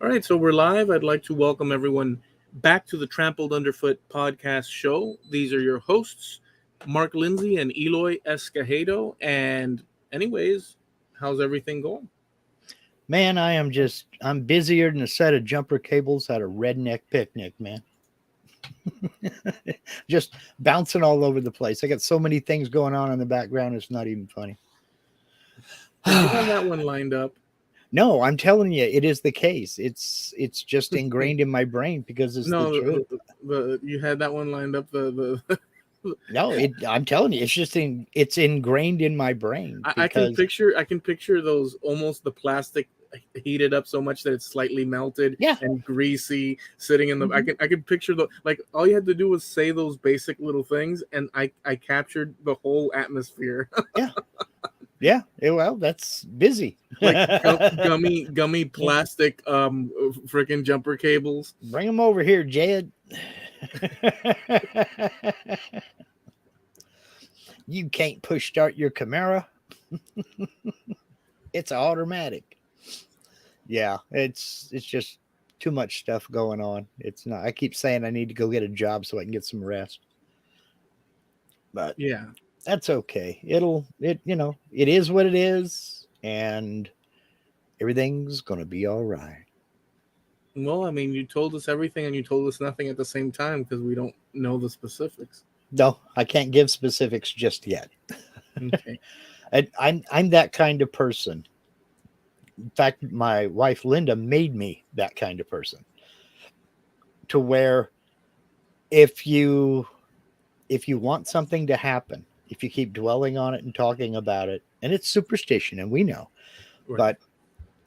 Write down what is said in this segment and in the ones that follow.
All right, so we're live. I'd like to welcome everyone back to the Trampled Underfoot Podcast show. These are your hosts, Mark Lindsay and Eloy Escajedo. And anyways, how's everything going? Man, I'm busier than a set of jumper cables at a redneck picnic, man. Just bouncing all over the place. I got so many things going on in the background, it's not even funny. Did you have that one lined up? No, I'm telling you, it is the case. It's just ingrained in my brain because it's the truth. You had that one lined up. No, I'm telling you, it's ingrained in my brain. I can picture those, almost the plastic heated up so much that it's slightly melted and greasy sitting in the I can picture all you had to do was say those basic little things and I captured the whole atmosphere. Well, that's busy. Like gummy plastic freaking jumper cables. Bring them over here, Jed. You can't push start your Camaro. It's automatic. Yeah, it's just too much stuff going on. It's not. I keep saying I need to go get a job so I can get some rest. But yeah, that's okay. It is what it is, and everything's gonna be all right. Well, I mean, you told us everything and you told us nothing at the same time because we don't know the specifics. No, I can't give specifics just yet. Okay. I'm that kind of person. In fact, my wife Linda made me that kind of person. To where if you want something to happen, if you keep dwelling on it and talking about it, and it's superstition, and we know, right. But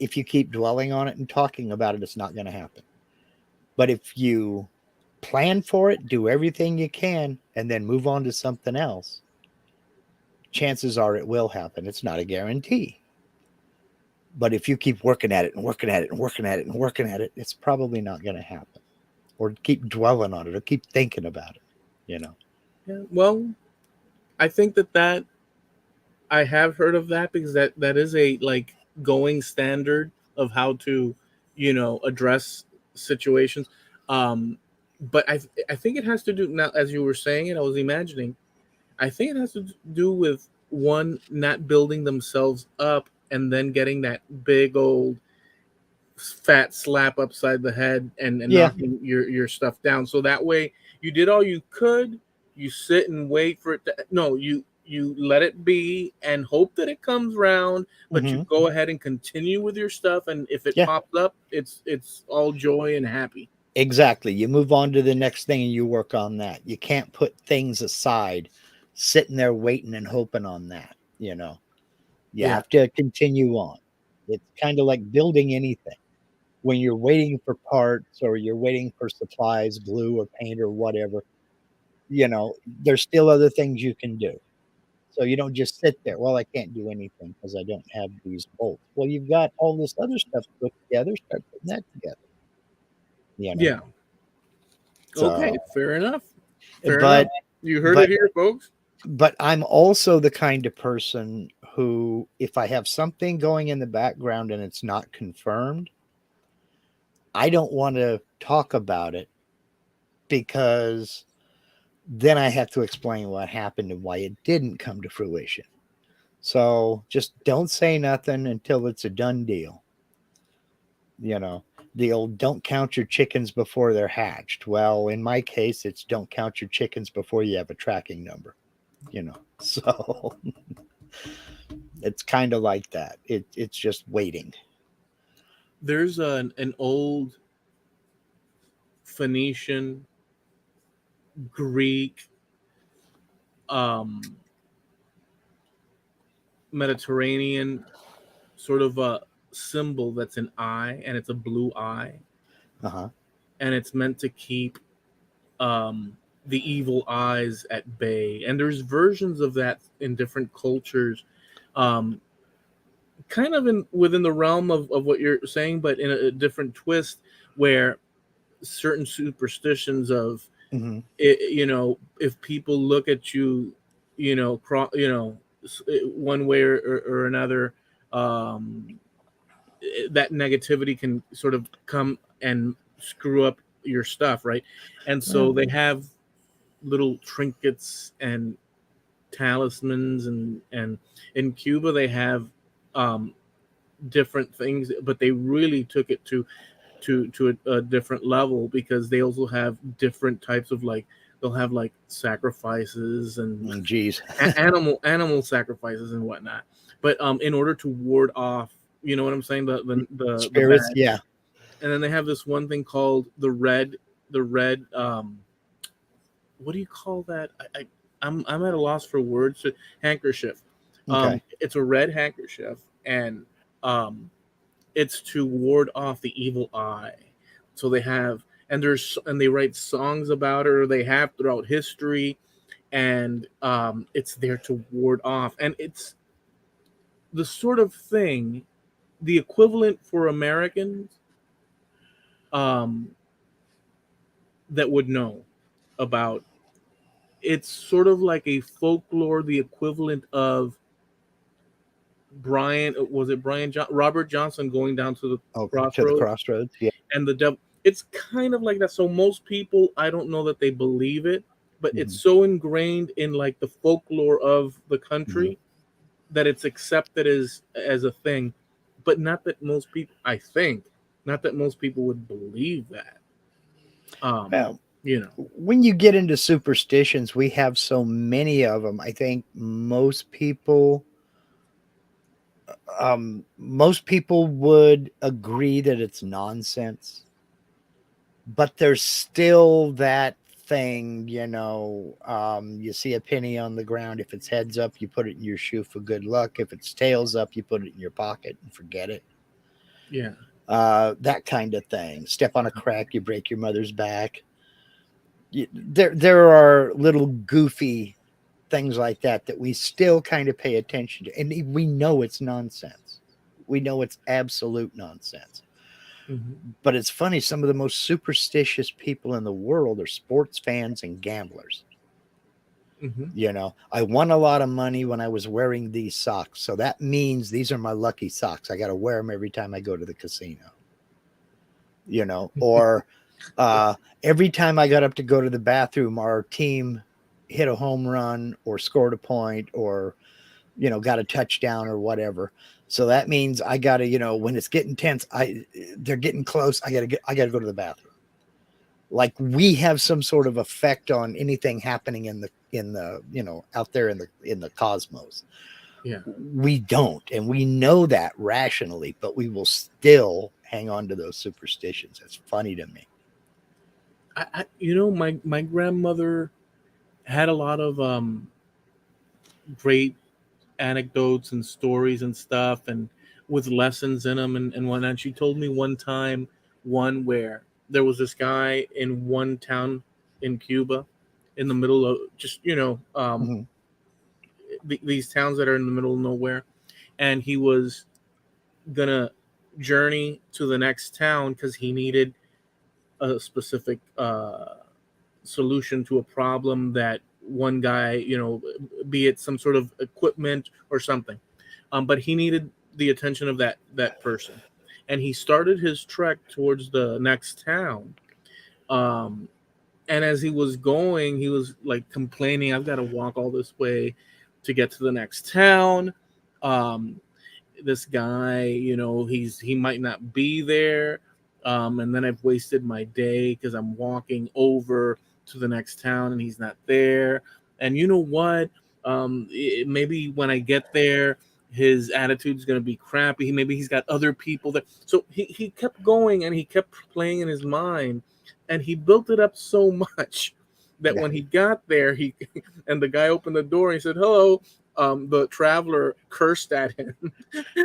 if you keep dwelling on it and talking about it, it's not going to happen. But if you plan for it, do everything you can, and then move on to something else, chances are it will happen. It's not a guarantee. But if you keep working at it and working at it and working at it and working at it, it's probably not going to happen. Or keep dwelling on it or keep thinking about it, Yeah, well, I think that I have heard of that because that is a going standard of how to, address situations. But I think it has to do, now as you were saying it, I was imagining, I think it has to do with one, not building themselves up and then getting that big old fat slap upside the head and knocking your stuff down. So that way you did all you could, you sit and wait for it to, you let it be and hope that it comes round, but you go ahead and continue with your stuff. And if it pops up, it's all joy and happy. Exactly. You move on to the next thing and you work on that. You can't put things aside, sitting there waiting and hoping on that, You have to continue on. It's kind of like building anything. When you're waiting for parts or you're waiting for supplies, glue or paint or whatever, there's still other things you can do. So you don't just sit there. Well, I can't do anything because I don't have these bolts. Well, you've got all this other stuff to put together. Start putting that together. Yeah. So, okay, fair enough. Enough. You heard it here, folks. But I'm also the kind of person who, if I have something going in the background and it's not confirmed, I don't want to talk about it because then I have to explain what happened and why it didn't come to fruition. So just don't say nothing until it's a done deal. The old don't count your chickens before they're hatched. Well, in my case, it's don't count your chickens before you have a tracking number. So it's kind of like that. It's just waiting. There's an old Phoenician, Greek, Mediterranean sort of a symbol that's an eye, and it's a blue eye. And it's meant to keep the evil eyes at bay. And there's versions of that in different cultures, kind of within the realm of what you're saying, but in a different twist where certain superstitions of, if people look at you, one way or another, that negativity can sort of come and screw up your stuff, right? And so they have little trinkets and talismans, and in Cuba they have um, different things, but they really took it to a different level, because they also have different types of, like, they'll have like sacrifices and Geez. animal sacrifices and whatnot, but in order to ward off, you know what I'm saying, the Spirits, bad. yeah. And then they have this one thing called the red what do you call that? I'm at a loss for words. Handkerchief. Okay. It's a red handkerchief, and um, it's to ward off the evil eye. So they have, and they write songs about it, or they have throughout history, and it's there to ward off. And it's the sort of thing, the equivalent for Americans um, that would know about. It's sort of like a folklore, the equivalent of Robert Johnson going down to the Okay. To the crossroads crossroads. Yeah. and the devil. It's kind of like that. So most people, I don't know that they believe it, but it's Mhm. so ingrained in like the folklore of the Mhm. country that it's accepted as a thing. But not that most people, I think, not that most people would believe that. Um, Well, you know. when you get into superstitions, we have so many of them. I think most people would agree that it's nonsense, but there's still that thing, you see a penny on the ground. If it's heads up, you put it in your shoe for good luck. If it's tails up, you put it in your pocket and forget it. Yeah. That kind of thing. Step on a crack, you break your mother's back. There are little goofy things like that we still kind of pay attention to, and we know it's nonsense. We know it's absolute nonsense. Hmm. But it's funny, some of the most superstitious people in the world are sports fans and gamblers. Hmm. I won a lot of money when I was wearing these socks, so that means these are my lucky socks. I got to wear them every time I go to the casino. Or every time I got up to go to the bathroom, our team hit a home run or scored a point or got a touchdown or whatever. So that means I got to, when it's getting tense, they're getting close. I got to go to the bathroom. Like we have some sort of effect on anything happening in the out there in the cosmos. Yeah. We don't, and we know that rationally, but we will still hang on to those superstitions. It's funny to me. My grandmother had a lot of great anecdotes and stories and stuff, and with lessons in them and whatnot. She told me one time, one where there was this guy in one town in Cuba, in the middle of just Mm-hmm. these towns that are in the middle of nowhere, and he was gonna journey to the next town because he needed a specific solution to a problem that one guy, be it some sort of equipment or something, but he needed the attention of that person, and he started his trek towards the next town. Um, and as he was going, he was like complaining, "I've got to walk all this way to get to the next town." Um, this guy, he might not be there, and then I've wasted my day because I'm walking over to the next town and he's not there. And you know what? Maybe when I get there, his attitude's going to be crappy. Maybe he's got other people there. So he kept going and he kept playing in his mind, and he built it up so much that Yeah. when he got there, he and the guy opened the door and he said, "Hello." The traveler cursed at him.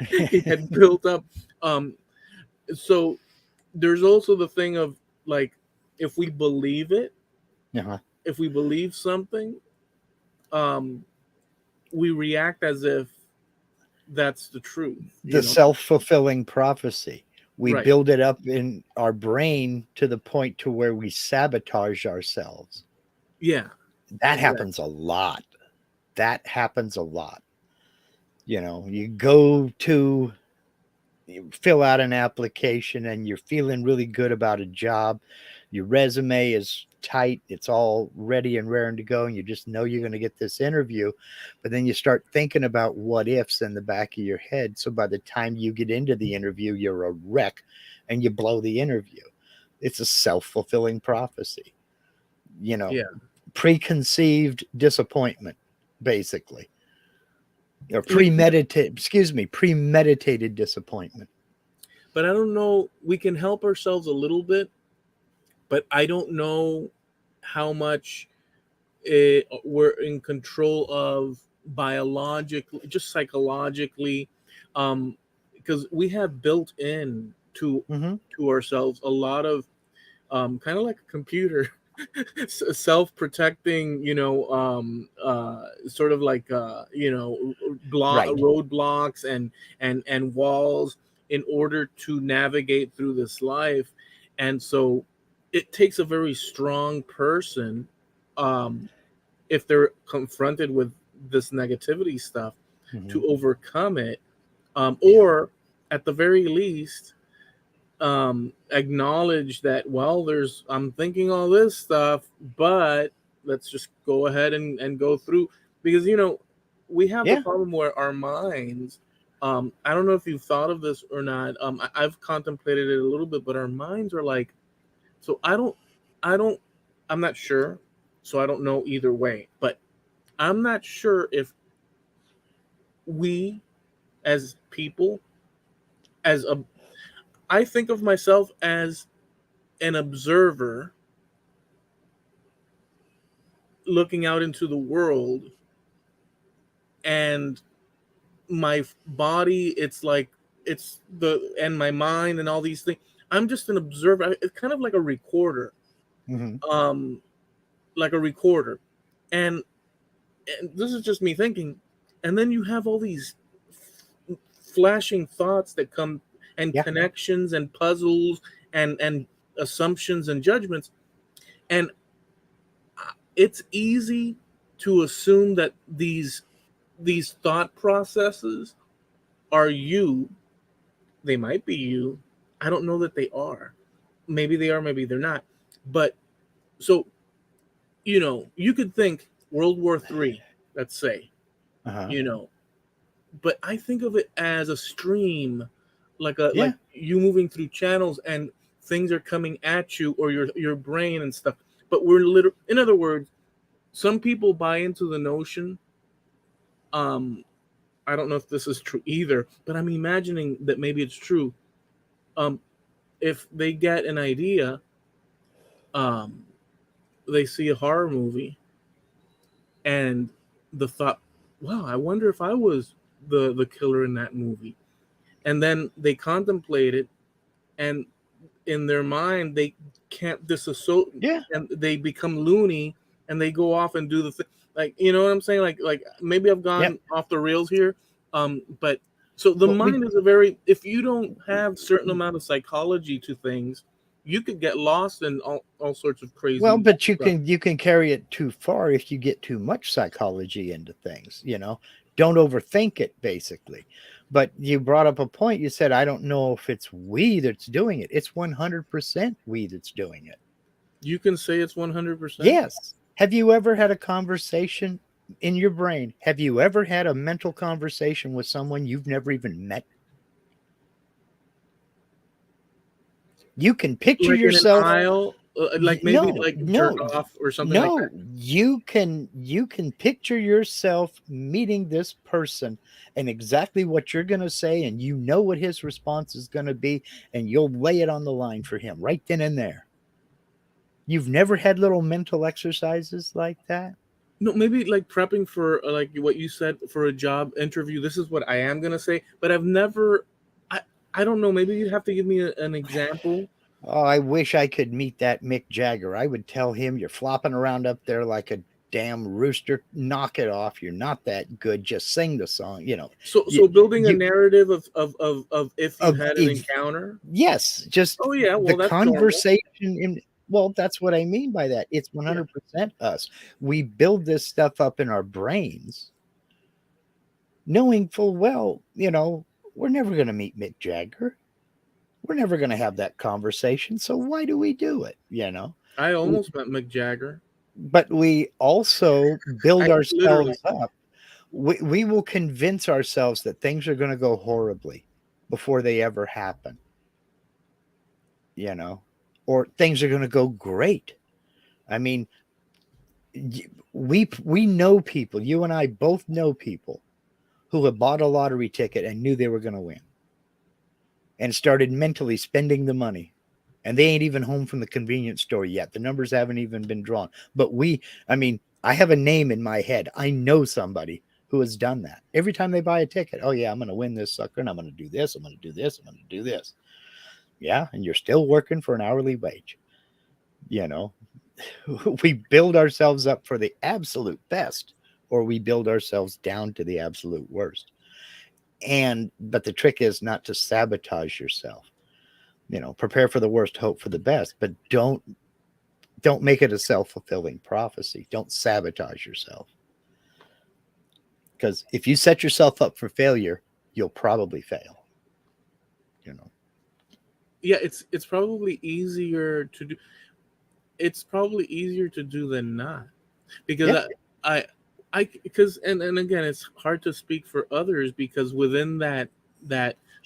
He had built up. Um, so there's also the thing of, like, if we believe it, Uh-huh. if we believe something, um, we react as if that's the truth. The self-fulfilling prophecy. We Right? build it up in our brain to the point to where we sabotage ourselves. Yeah. That Exactly. happens a lot. That happens a lot. You go to fill out an application and you're feeling really good about a job. Your resume is tight, it's all ready and raring to go, and you just know you're going to get this interview. But then you start thinking about what ifs in the back of your head. So by the time you get into the interview, you're a wreck and you blow the interview. It's a self-fulfilling prophecy, Yeah. preconceived disappointment, basically. Or Yeah, premeditated disappointment. but I don't know. We can help ourselves a little bit, but I don't know how much we're in control of biologically, just psychologically, because we have built in Mm-hmm. to ourselves a lot of kind of like a computer, self-protecting, sort of like Right. roadblocks and walls in order to navigate through this life. And so it takes a very strong person, um, if they're confronted with this negativity stuff, Mm-hmm. to overcome it, Yeah. or at the very least acknowledge that, well, I'm thinking all this stuff, but let's just go ahead and go through, because we have the Yeah. problem where our minds, I don't know if you've thought of this or not. I've contemplated it a little bit, but our minds are like, so I don't I'm not sure, so I don't know either way, but I'm not sure if we as people, as a I think of myself as an observer looking out into the world, and my body, it's like, it's the and my mind and all these things, I'm just an observer. It's kind of like a recorder, Mm-hmm. um like a recorder. And this is just me thinking, and then you have all these flashing thoughts that come, and Yeah. connections and puzzles and assumptions and judgments, and it's easy to assume that these thought processes are you. They might be you. I don't know that they are. Maybe they are, maybe they're not. But so, you could think World War III, let's say, Uh-huh. you know, but I think of it as a stream, Yeah. like you moving through channels, and things are coming at you, or your brain and stuff. But we're literally, in other words, some people buy into the notion. Um, I don't know if this is true either, but I'm imagining that maybe it's true. Um, if they get an idea, um, they see a horror movie, and the thought, wow, I wonder if I was the killer in that movie. And then they contemplate it, and in their mind they can't disassociate, Yeah. and they become loony, and they go off and do the thing. Like, you know what I'm saying? Like maybe I've Yep. gone off the rails here. But so the Well, mind is a very, if you don't have certain amount of psychology to things, you could get lost in all sorts of well, crazy but you stuff. can carry it too far if you get too much psychology into things. Don't overthink it, basically. But you brought up a point. You said, I don't know if it's we that's doing it. It's 100% we that's doing it. You can say it's 100%. Yes. Have you ever had a conversation in your brain? Have you ever had a mental conversation with someone you've never even met? You can picture Like in an yourself. aisle, like maybe No, like jerk no, off or something like no. that. You can picture yourself meeting this person and exactly what you're going to say, and you know what his response is going to be, and you'll lay it on the line for him right then and there. You've never had little mental exercises like that? No, maybe like prepping for, like what you said, for a job interview. This is what I am gonna say, but I've never. I I don't know. Maybe you'd have to give me an example. Oh, I wish I could meet that Mick Jagger. I would tell him, you're flopping around up there like a damn rooster. Knock it off. You're not that good. Just sing the song. So You, building a you narrative of if you of had an if encounter. yes, just Oh yeah, the well that's normal. conversation in. Well, that's what I mean by that. It's Yeah. 100% us. We build this stuff up in our brains, knowing full well, we're never going to meet Mick Jagger. We're never going to have that conversation. So why do we do it? I almost met Mick Jagger. But we also build I literally. ourselves up. We will convince ourselves that things are going to go horribly before they ever happen, or things are going to go great. I mean, we know people, you and I both know people who have bought a lottery ticket and knew they were going to win and started mentally spending the money, and they ain't even home from the convenience store yet. The numbers haven't even been drawn. But I have a name in my head. I know somebody who has done that. Every time they buy a ticket, oh yeah, I'm going to win this sucker, and I'm going to do this, I'm going to do this, I'm going to do this. Yeah, and you're still working for an hourly wage. We build ourselves up for the absolute best, or we build ourselves down to the absolute worst. But the trick is not to sabotage yourself. Prepare for the worst, hope for the best, but don't make it a self-fulfilling prophecy. Don't sabotage yourself. Because if you set yourself up for failure, you'll probably fail. Yeah, it's probably easier to do. It's probably easier to do than not, because Yeah. because and again, it's hard to speak for others, because within that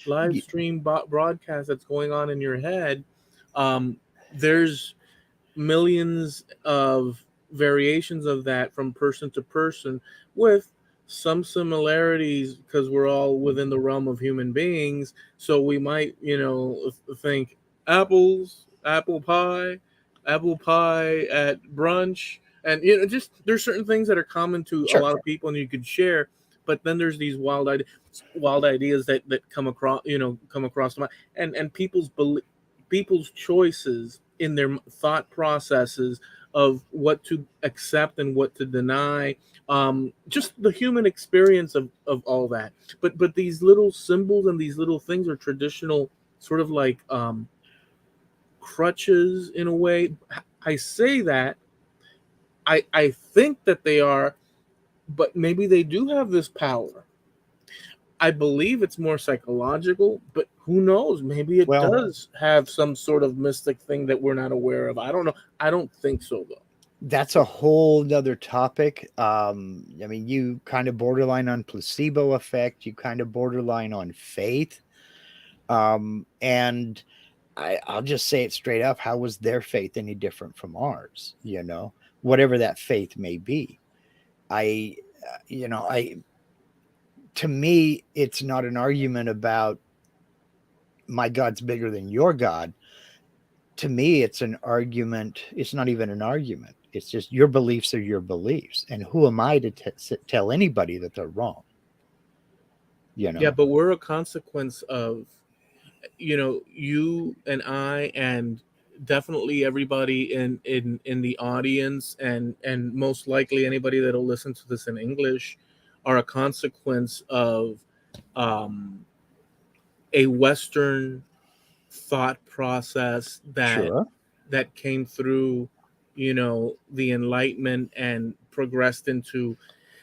live stream broadcast that's going on in your head, there's millions of variations of that from person to person, with some similarities, because we're all within the realm of human beings. So we might, think apple pie, apple pie at brunch, and just there's certain things that are common to a Sure. lot of people, and you could share. But then there's these wild ideas that come across the mind, and people's choices in their thought processes of what to accept and what to deny, just the human experience of all that. But these little symbols and these little things are traditional, sort of like crutches in a way. I say that, I think that they are, but maybe they do have this power. I believe it's more psychological, but who knows? Maybe it Well, does have some sort of mystic thing that we're not aware of. I don't know. I don't think so, though. that's a whole nother topic. You kind of borderline on placebo effect. You kind of borderline on faith. And I'll just say it straight up. How was their faith any different from ours? Whatever that faith may be. I, to me, it's not an argument about my God's bigger than your God. To me, it's an argument. It's not even an argument. It's just your beliefs are your beliefs. And who am I to tell anybody that they're wrong? Yeah, but we're a consequence of, you and I, and definitely everybody in the audience, and most likely anybody that'll listen to this in English, are a consequence of um, a Western thought process Sure. that came through, the Enlightenment, and progressed into.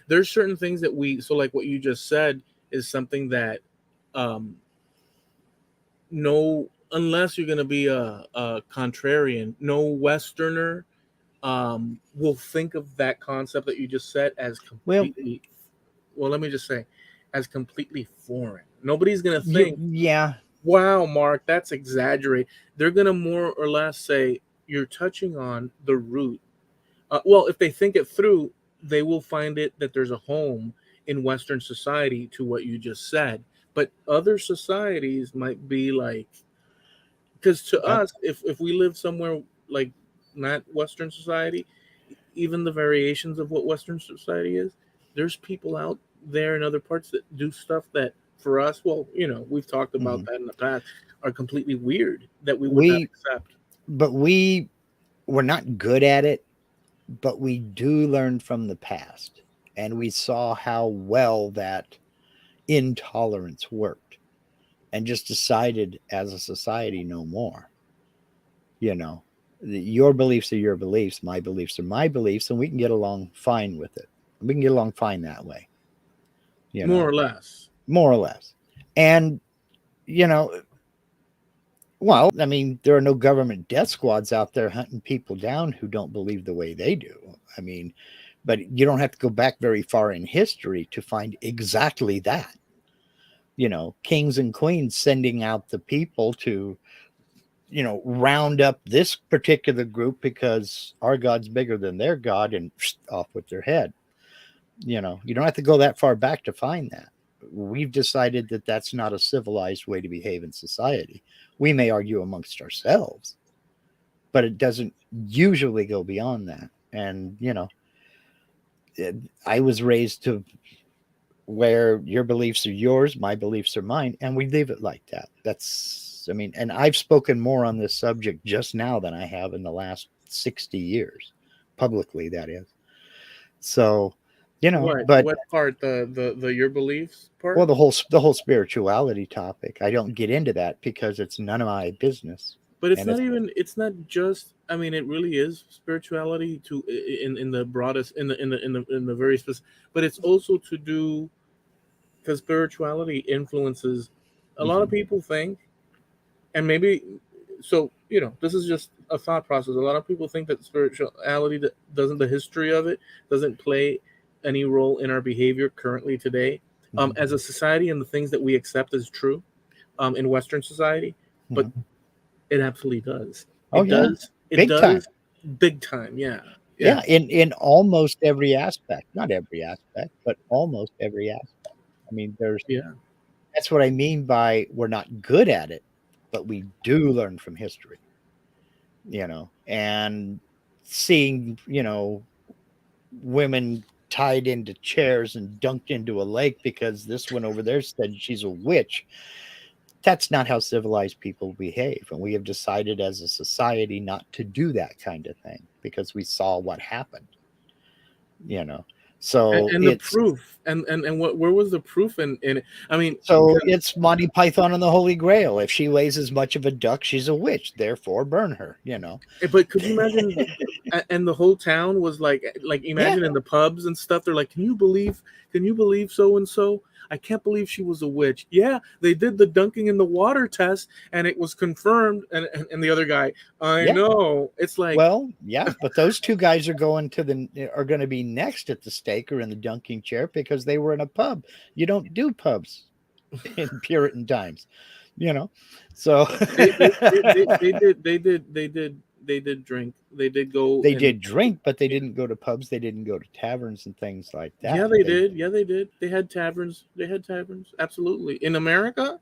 There's certain things that so like what you just said is something that, um, no, unless you're going to be a contrarian, no Westerner will think of that concept that you just said as Well, completely, well, let me just say, as completely foreign. Nobody's going to think, yeah. wow, Mark, that's exaggerated. They're going to more or less say, you're touching on the root. Well, if they think it through, they will find it that there's a home in Western society to what you just said. But other societies might be like, because to Uh, us, if we live somewhere like not Western society, even the variations of what Western society is, there's people out there in other parts that do stuff that for us, well, we've talked about mhm. that in the past, are completely weird, that we would not We, accept. but we're not good at it, but we do learn from the past. And we saw how well that intolerance worked and just decided as a society no more. You know, your beliefs are your beliefs, my beliefs are my beliefs, and we can get along fine with it. We can get along fine that way, More or less. more or less. And, you know, well, I mean, there are no government death squads out there hunting people down who don't believe the way they do. I mean, but you don't have to go back very far in history to find exactly that. You know, kings and queens sending out the people to, you know, round up this particular group because our God's bigger than their God and off with their head. You know, you don't have to go that far back to find that. We've decided that that's not a civilized way to behave in society. We may argue amongst ourselves, but it doesn't usually go beyond that. And, you know, I was raised to where your beliefs are yours, my beliefs are mine, and we leave it like that. That's, I mean, and I've spoken more on this subject just now than I have in the last 60 years, publicly, that is. So, you know, but What part? The your beliefs well, part? the whole spirituality topic, I don't get into that because it's none of my business. But it's And not it's even. It's not just. I mean, it really is spirituality to in the broadest in the very specific. But it's also to do because spirituality influences. A lot of mhm, people think, and maybe so this is just a thought process. A lot of people think that spirituality doesn't the history of it doesn't play any role in our behavior currently today, mhm, as a society and the things that we accept as true, in Western society, but mhm. it absolutely does. Oh It yeah, does. It big time. does. Big time. Yeah. Yeah. Yeah, in almost every aspect, not every aspect, but almost every aspect. I mean, there's Yeah. that's what I mean by we're not good at it, but we do learn from history, you know, and seeing, you know, women tied into chairs and dunked into a lake because this one over there said she's a witch. That's not how civilized people behave. And we have decided as a society not to do that kind of thing because we saw what happened, you know. So And the it's proof and what where was the proof in it? I mean, so it's Monty Python and the Holy Grail. If she weighs as much of a duck, she's a witch. Therefore, burn her. You know. but could you imagine? And the whole town was like Yeah, imagine in the pubs and stuff. They're like, can you believe so and so? I can't believe she was a witch. Yeah, they did the dunking in the water test, and it was confirmed. And the other guy, I yeah. know. It's like, Well, yeah. But those two guys are going to be next at the stake or in the dunking chair because they were in a pub. You don't do pubs in Puritan times, you know. So they did drink. They did go they and did drink, but they didn't go to pubs. They didn't go to taverns and things like yeah, that. they They did. Yeah, they did. They had taverns. They had taverns. Absolutely. In America,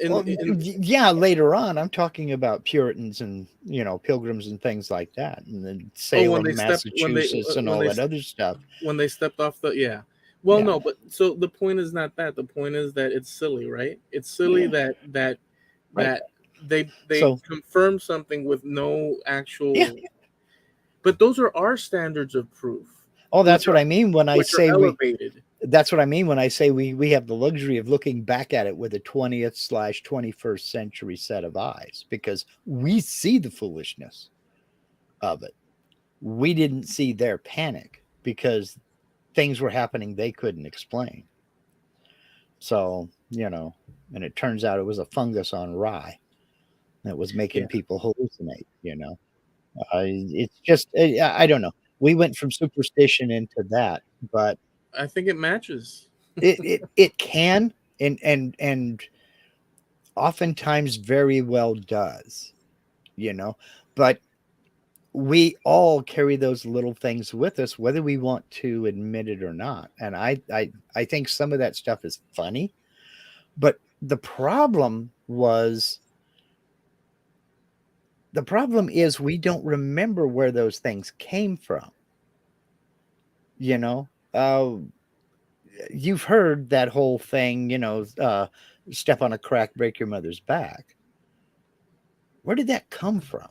well, yeah, later on, I'm talking about Puritans and, you know, pilgrims and things like that, and then oh, when they Salem, stepped Massachusetts, and all that other stuff. when they stepped off the yeah. Well, Yeah, no, but so the point is not that. The point is that it's silly, right? It's silly yeah, right. that they So, confirm something with no yeah. actual. But those are our standards of proof, Oh, which that's what I mean when I are say we. elevated. That's what I mean when I say we have the luxury of looking back at it with a 20th/21st century set of eyes because we see the foolishness of it. We didn't see their panic because things were happening they couldn't explain. So, you know, and it turns out it was a fungus on rye that was making Yeah, people hallucinate, you know. It's just, I don't know. We went from superstition into that, but I think it matches. it can and oftentimes very well does, you know, but we all carry those little things with us, whether we want to admit it or not. And I think some of that stuff is funny, but the problem is we don't remember where those things came from, you know. You've heard that whole thing, you know, step on a crack, break your mother's back. Where did that come from?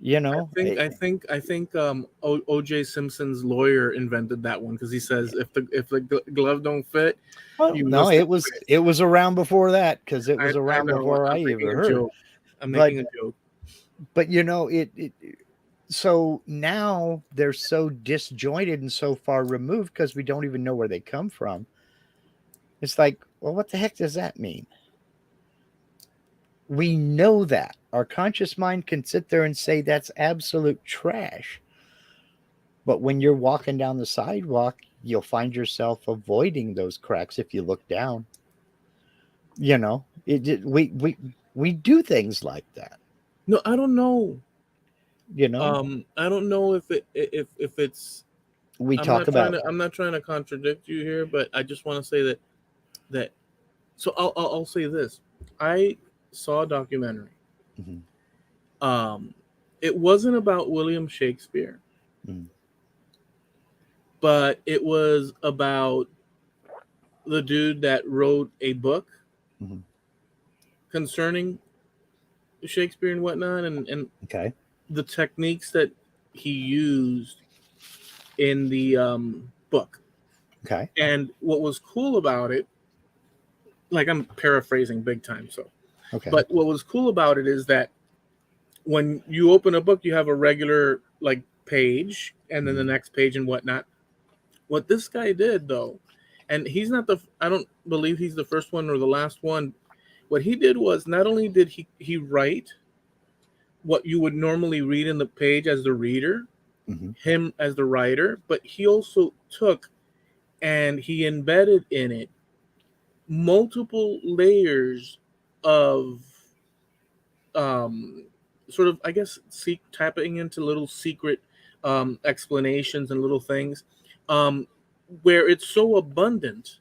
You know, I think OJ Simpson's lawyer invented that one because he says if the glove don't fit, well, you no, must have quit. it was around before that because it was I around know. before I I'm ever making a heard. joke. I'm But making a joke. you know, it so now they're so disjointed and so far removed because we don't even know where they come from. It's like, well, what the heck does that mean? We know that. Our conscious mind can sit there and say that's absolute trash. But when you're walking down the sidewalk, you'll find yourself avoiding those cracks if you look down. We do things like that. No, I don't know. You know, I don't know if it's. we talk about. I'm not trying to contradict you here, but I just want to say that. So I'll say this. I saw a documentary. Mhm, Um, it wasn't about William Shakespeare, mhm, but it was about the dude that wrote a book mhm. concerning Shakespeare and whatnot, and Okay. the techniques that he used in the book. Okay. And what was cool about it, like I'm paraphrasing big time, so, Okay. but what was cool about it is that when you open a book, you have a regular like page, and then the Mhm, next page and whatnot. What this guy did though, and he's not the, I don't believe he's the first one or the last one. What he did was not only did he write what you would normally read in the page as the reader, mhm, him as the writer, but he also took and he embedded in it multiple layers of um, sort of, I guess, tapping into little secret explanations and little things um, where it's so abundant,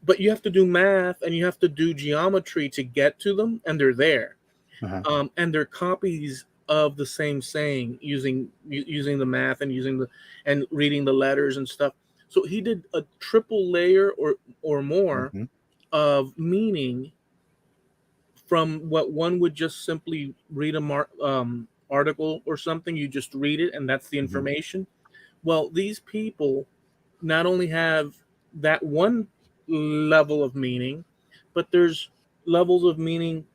but you have to do math and you have to do geometry to get to them, and they're there. uh-huh, And they're copies of the same saying using the math and using the and reading the letters and stuff. So he did a triple layer or more mhm, of meaning from what one would just simply read article or something. You just read it and that's the mhm, information. Well, these people not only have that one level of meaning, but there's levels of meaning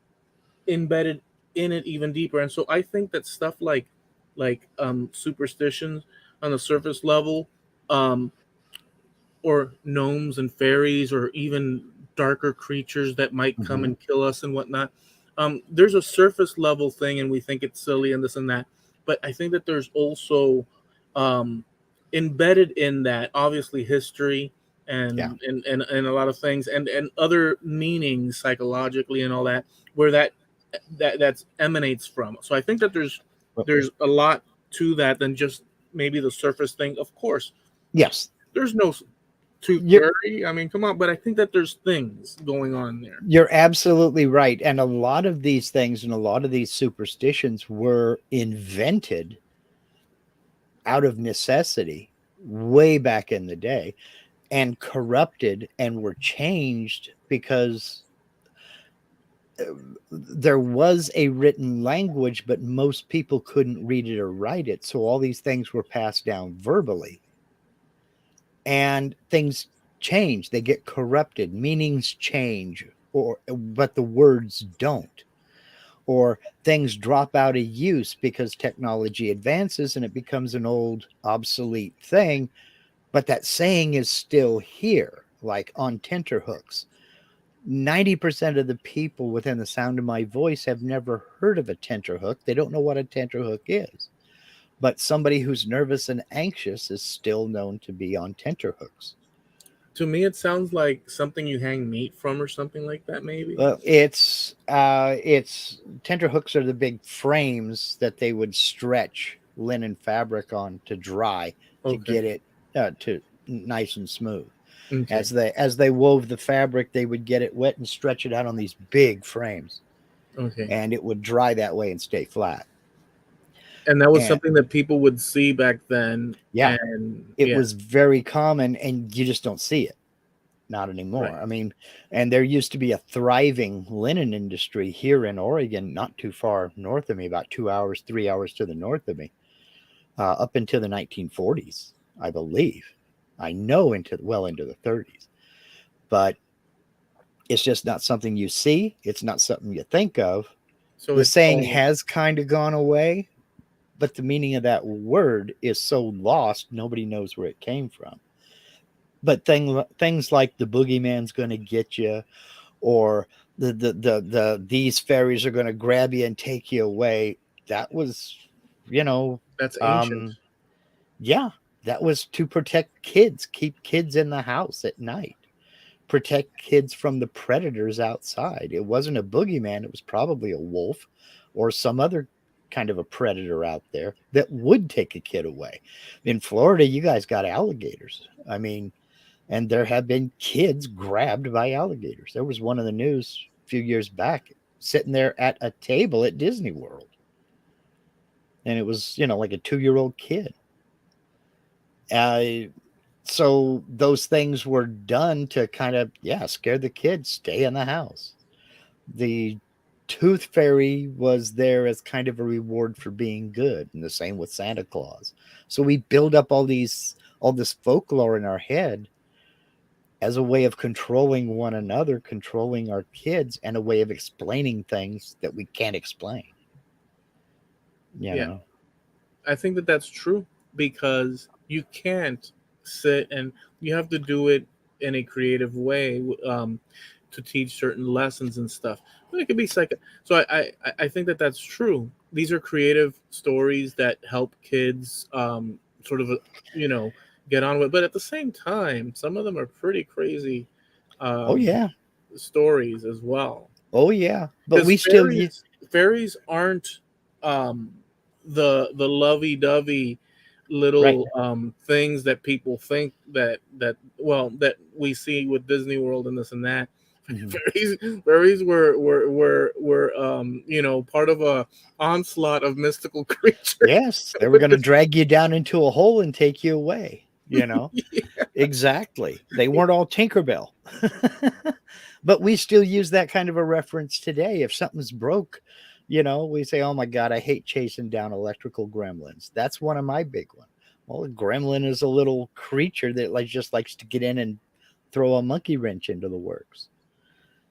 embedded in it even deeper. And so I think that stuff like superstitions on the surface level, um, or gnomes and fairies, or even darker creatures that might come mhm. and kill us and whatnot. There's a surface level thing, and we think it's silly and this and that. But I think that there's also um, embedded in that, obviously, history Yeah. and a lot of things, and other meanings psychologically and all that, where that's emanates from. So I think that Well, there's a lot to that than just maybe the surface thing. Of course, yes. there's no tooth You're fairy. I mean, come on, but I think that there's things going on there. you're absolutely right. And a lot of these things and a lot of these superstitions were invented out of necessity way back in the day and corrupted and were changed because there was a written language, but most people couldn't read it or write it. So all these things were passed down verbally and things change. They get corrupted, meanings change, or but the words don't. Or things drop out of use because technology advances and it becomes an old obsolete thing, but that saying is still here, like on tenterhooks. 90% of the people within the sound of my voice have never heard of a tenterhook. They don't know what a tenterhook is. But somebody who's nervous and anxious is still known to be on tenterhooks. To me, it sounds like something you hang meat from or something like that, maybe. Well, it's tenterhooks are the big frames that they would stretch linen fabric on to dry to Okay. get it to nice and smooth. Okay. As they wove the fabric, they would get it wet and stretch it out on these big frames, Okay. and it would dry that way and stay flat. And that was And something that people would see back then. yeah, And it yeah, was very common, and you just don't see it. Not right. anymore. I mean, and there used to be a thriving linen industry here in Oregon, not too far north of me, about 2 hours, 3 hours to the north of me, up into the 1940s, I believe. I know into the 30s, but it's just not something you see. It's not something you think of. So The it's saying all has kind of gone away, but the meaning of that word is so lost, nobody knows where it came from. But things like the boogeyman's going to get you, or these fairies are going to grab you and take you away. That was, you know, That's ancient. um, yeah, that was to protect kids, keep kids in the house at night, protect kids from the predators outside. It wasn't a boogeyman, it was probably a wolf or some other kind of a predator out there that would take a kid away. In Florida, you guys got alligators. I mean, and there have been kids grabbed by alligators. There was one in the news a few years back sitting there at a table at Disney World. And it was, like a 2-year-old kid. Uh, so those things were done to kind of, scare the kids, stay in the house. The tooth fairy was there as kind of a reward for being good, and the same with Santa Claus. So we build up all this folklore in our head as a way of controlling one another, controlling our kids, and a way of explaining things that we can't explain. You Yeah, know? I think that that's true because you can't sit and you have to do it in a creative way to teach certain lessons and stuff. But it could be psycho. So I think that that's true. These are creative stories that help kids sort of you know get on with. But at the same time, some of them are pretty crazy Oh um, yeah, stories as well. oh yeah. But Because we still, fairies aren't um the lovey-dovey right? little things that people think that well that we see with Disney World and this and that. Mhm. Fairies were part of a onslaught of mystical creatures. Yes, they were going to drag you down into a hole and take you away. Exactly. They weren't all Tinkerbell. But we still use that kind of a reference today. If something's broke, we say, oh my God, I hate chasing down electrical gremlins. That's one of my big ones. Well, a gremlin is a little creature that just likes to get in and throw a monkey wrench into the works.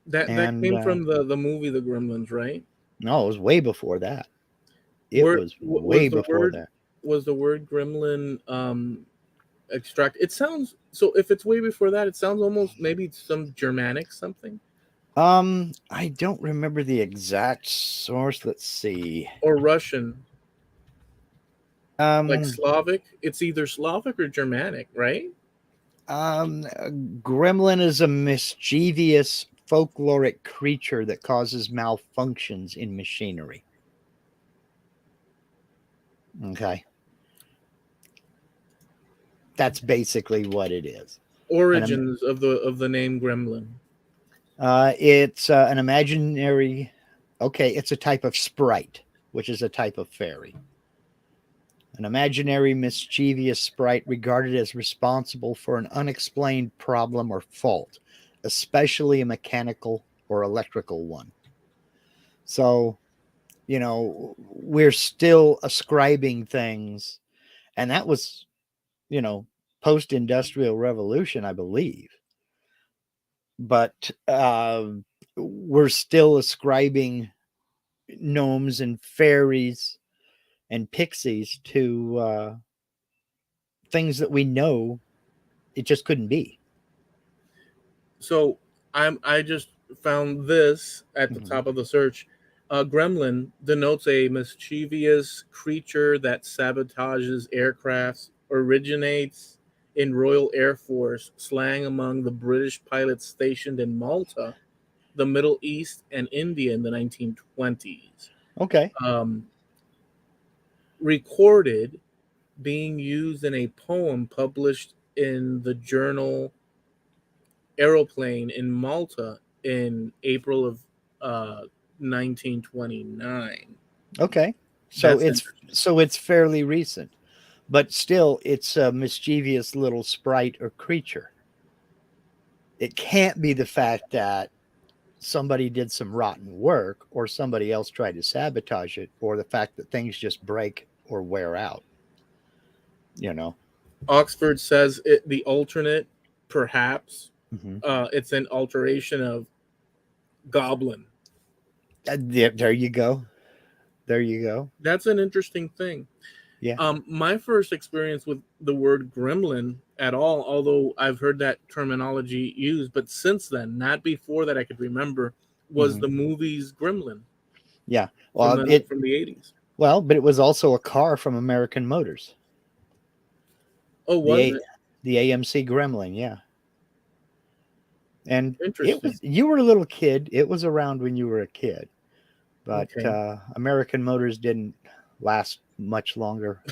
That And came from the movie The Gremlins, right? no, it was way before that. It Where was was way the before word that. gremlin extract? It sounds so. If it's way before that, it sounds almost maybe some Germanic something I don't remember the exact source. Let's see. or Russian, like Um, Slavic. It's either Slavic or Germanic, right? um, Gremlin is a mischievous folkloric creature that causes malfunctions in machinery. Okay, that's basically what it is. And Origins of the name Gremlin. it's an imaginary. Okay, it's a type of sprite, which is a type of fairy. An imaginary mischievous sprite regarded as responsible for an unexplained problem or fault, especially a mechanical or electrical one. So, we're still ascribing things, and that was, post industrial revolution, I believe. But we're still ascribing gnomes and fairies and pixies to things that we know it just couldn't be. So I just found this at the Mhm. top of the search. Gremlin denotes a mischievous creature that sabotages aircrafts, originates in Royal Air Force slang among the British pilots stationed in Malta, the Middle East, and India in the 1920s. Okay. Um, Recorded being used in a poem published in the journal Aeroplane in Malta in April of uh, 1929. Okay. So That's it's interesting. so it's fairly recent, but still it's a mischievous little sprite or creature. It can't be the fact that somebody did some rotten work or somebody else tried to sabotage it or the fact that things just break or wear out, you know. Oxford says the alternate, perhaps, Mhm. it's an alteration of goblin. There you go. There you go. That's an interesting thing. Yeah. My first experience with the word gremlin at all, although I've heard that terminology used, but since then, not before that I could remember, was Hmm. the movies Gremlin Yeah. from Well, it the 80s. but it was also a car from American Motors. Oh, The was A it? the AMC Gremlin, yeah. And it Interesting. was you were a little kid. It was around when you were a kid. But Okay. American Motors didn't last much longer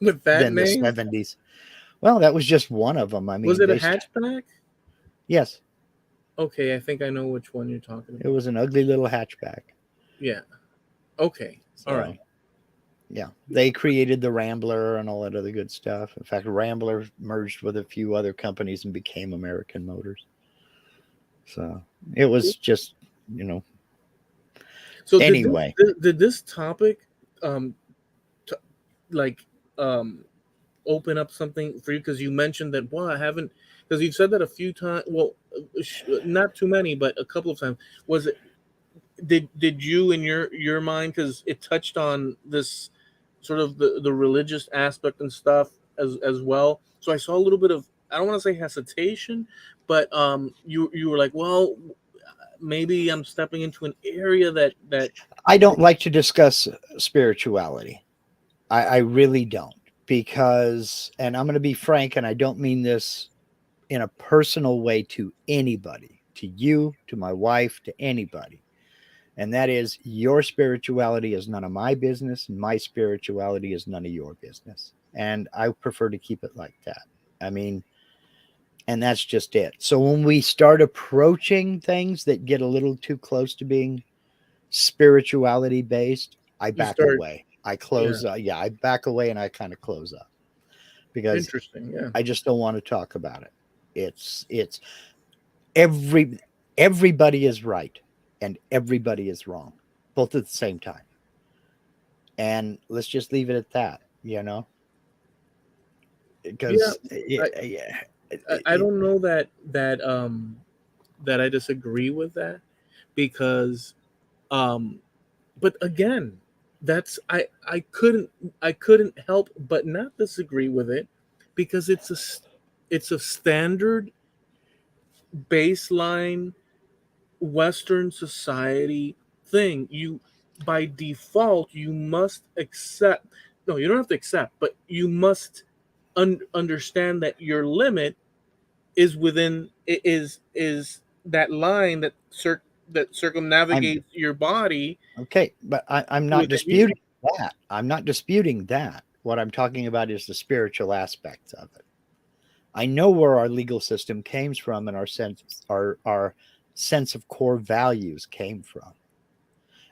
With that than the name, 70s. Well, that was just one of them. I was mean, it a hatchback? yes, Okay, I think I know which one you're talking it about. was an ugly little hatchback. Yeah. Okay. All So, right. yeah, they created the Rambler and all that other good stuff. In fact, Rambler merged with a few other companies and became American Motors. So, it was just, you know, So anyway. did this topic um t- like um open up something for you, because you mentioned that, well, I haven't, because you've said that a few times, well, not too many, but a couple of times. Was it, did you in your mind, because it touched on this sort of the religious aspect and stuff as well, so I saw a little bit of, I don't want to say hesitation, but you were like, well, maybe I'm stepping into an area that I don't like to discuss spirituality. I really don't. Because, and I'm going to be frank, and I don't mean this in a personal way to anybody, to you, to my wife, to anybody. And that is, your spirituality is none of my business, and my spirituality is none of your business. And I prefer to keep it like that. I mean, and that's just it. So when we start approaching things that get a little too close to being spirituality based, I you back start. away. I Yeah. close. Yeah, I back away and I kind of close up because Interesting. Yeah. I just don't want to talk about it. It's every everybody is right and everybody is wrong, both at the same time. And let's just leave it at that, Yeah. because I yeah, I don't know that I disagree with that, because um but again, that's I couldn't help but not disagree with it, because it's a standard baseline Western society thing. You, by default, you must accept, no, you don't have to accept, but you must understand that your limit is within, is that line that I'm circumnavigates your body okay, but I'm not within you. disputing that. I'm not disputing that. What I'm talking about is the spiritual aspects of it. I know where our legal system came from and our sense of core values came from.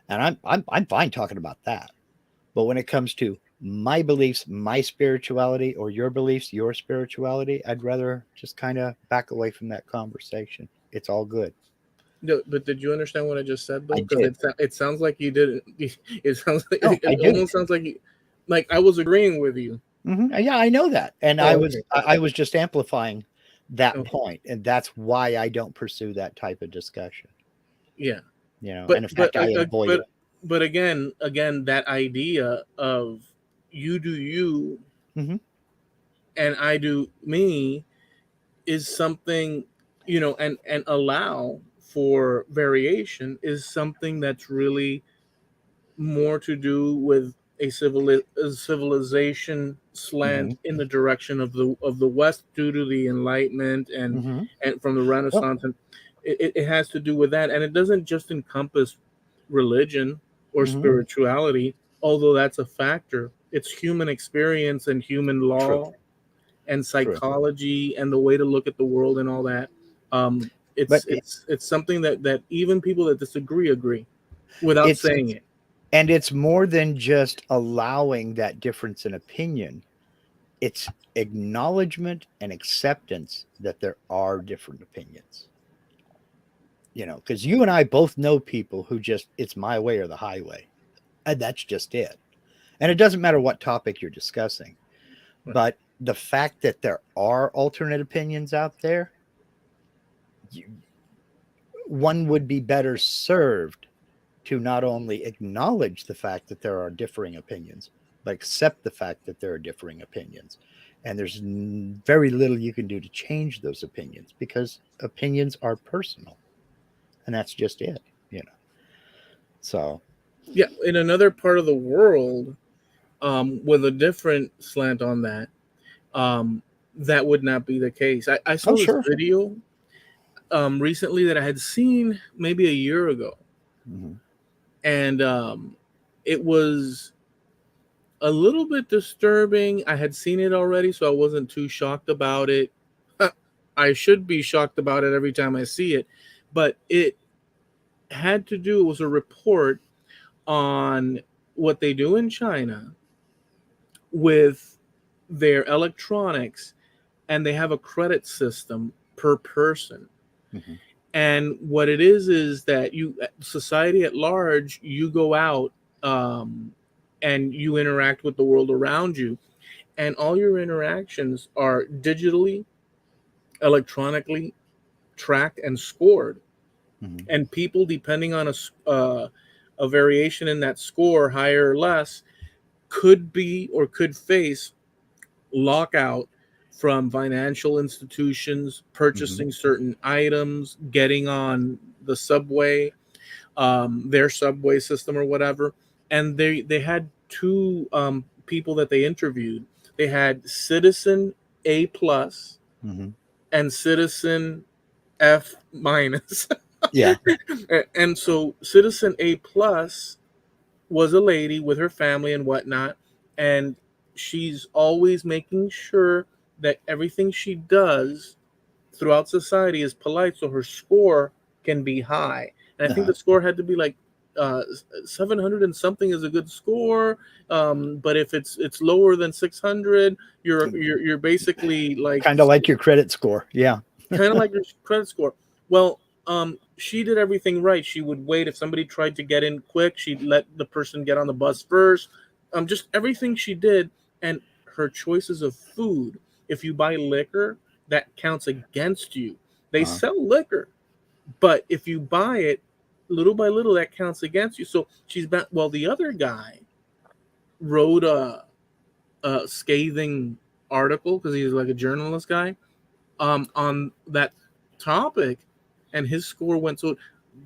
And I'm fine talking about that. But when it comes to my beliefs, my spirituality, or your beliefs, your spirituality, I'd rather just kind of back away from that conversation. It's all good. No, but did you understand what I just said I though? Because did. it sounds like you didn't. It sounds like, No, I it do. almost sounds like you, like I was agreeing with you. Yeah, I know that, and I Oh, was okay, I was just amplifying that okay, point, and that's why I don't pursue that type of discussion. yeah. And in fact, I avoid it. But again, that idea of you do you Hmm. and I do me is something, and allow for variation is something that's really more to do with a civilization Hmm. slant in the direction of the West, due to the Enlightenment Hmm. and from the Well, Renaissance, and it has to do with that, and it doesn't just encompass religion or hmm, spirituality, although that's a factor. It's human experience and human true, law and true. psychology and the way to look at the world and all that. Um, But it's something that even people that disagree agree without it's saying it. it's more than just allowing that difference in opinion. It's acknowledgement and acceptance that there are different opinions. Because you and I both know people who just, it's my way or the highway. And that's just it. And it doesn't matter what topic you're discussing. Right. But the fact that there are alternate opinions out there, you, one would be better served to not only acknowledge the fact that there are differing opinions, but accept the fact that there are differing opinions. And there's very little you can do to change those opinions because opinions are personal. And that's just it, you know. So, Yeah, in another part of the world, with a different slant on that, um, that would not be the case. I oh, saw this sure. video recently that I had seen maybe a year ago, Hmm. and it was a little bit disturbing. I had seen it already, so I wasn't too shocked about it. I should be shocked about it every time I see it, but it had to do, it was a report on what they do in China with their electronics, and they have a credit system per person. Hmm. And what it is that you, society at large, you go out, um, and you interact with the world around you, and all your interactions are digitally, electronically tracked and scored. Hmm. And people, depending on a variation in that score, higher or less, could be or could face lockout from financial institutions, Hmm. purchasing certain items, getting on the subway, their subway system or whatever. And they had two people that they interviewed. They had Citizen A plus Hmm. and Citizen F minus. Yeah. And so Citizen A plus was a lady with her family and whatnot, and she's always making sure that everything she does throughout society is polite, so her score can be high. And I think Uh-huh. the score had to be like 700 and something is a good score. But if it's lower than 600, you're basically like Kind of like your credit score. Yeah. kind of like your credit score. Well, she did everything right. She would wait if somebody tried to get in quick. She'd let the person get on the bus first. Just everything she did, and her choices of food. If you buy liquor, that counts against you. They Uh-huh. sell liquor, but if you buy it little by little, that counts against you. So she's back. Well, the other guy wrote a scathing article because he's like a journalist guy, on that topic, and his score went so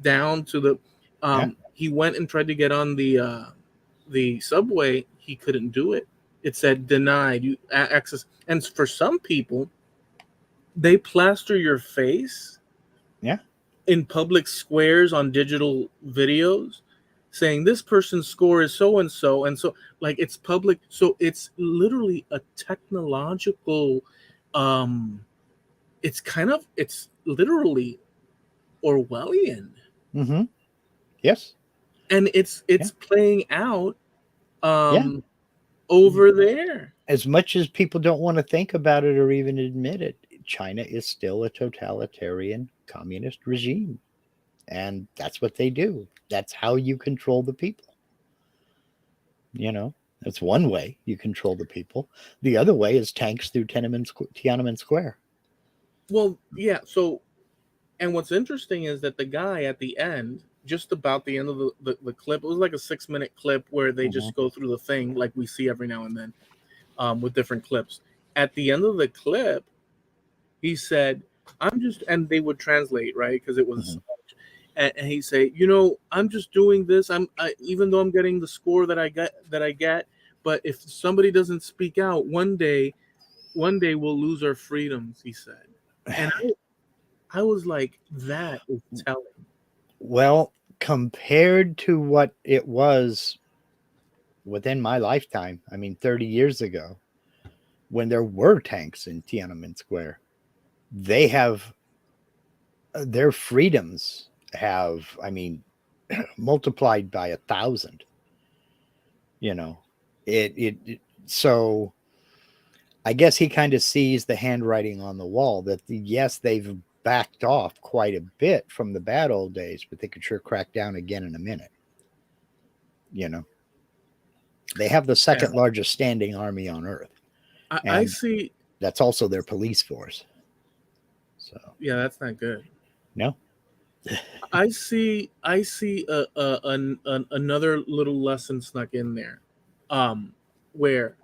down to the, Yeah. he went and tried to get on the subway. He couldn't do it. It said denied you access. And for some people, they plaster your face Yeah. in public squares on digital videos saying this person's score is so and so, and so, like, it's public, so it's literally a technological, um it's literally Orwellian, Hmm. Yes. and Yeah. it's playing out Yeah. um over there. As much as people don't want to think about it or even admit it, China is still a totalitarian communist regime. And that's what they do. That's how you control the people. You know, that's one way you control the people. The other way is tanks through Tiananmen Square. Well, yeah, so, and what's interesting is that the guy at the end, just about the end of the clip, it was like a 6 minute clip where they Hmm. just go through the thing like we see every now and then, with different clips. At the end of the clip, he said, I'm just, and they would translate, right? Because it was, Hmm. and he say, I'm just doing this. Even though I'm getting the score that I get, but if somebody doesn't speak out, one day we'll lose our freedoms, he said. And I was like, that is telling. Well, compared to what it was within my lifetime, I mean, 30 years ago, when there were tanks in Tiananmen Square, they have their freedoms have, I mean, multiplied by 1,000. You know, so I guess he kind of sees the handwriting on the wall that yes, they've backed off quite a bit from the bad old days, but they could sure crack down again in a minute. You know, they have the Yeah, second largest standing army on earth, I and see. that's also their police force. So, Yeah, that's not good. no. I see another little lesson snuck in there. Um, where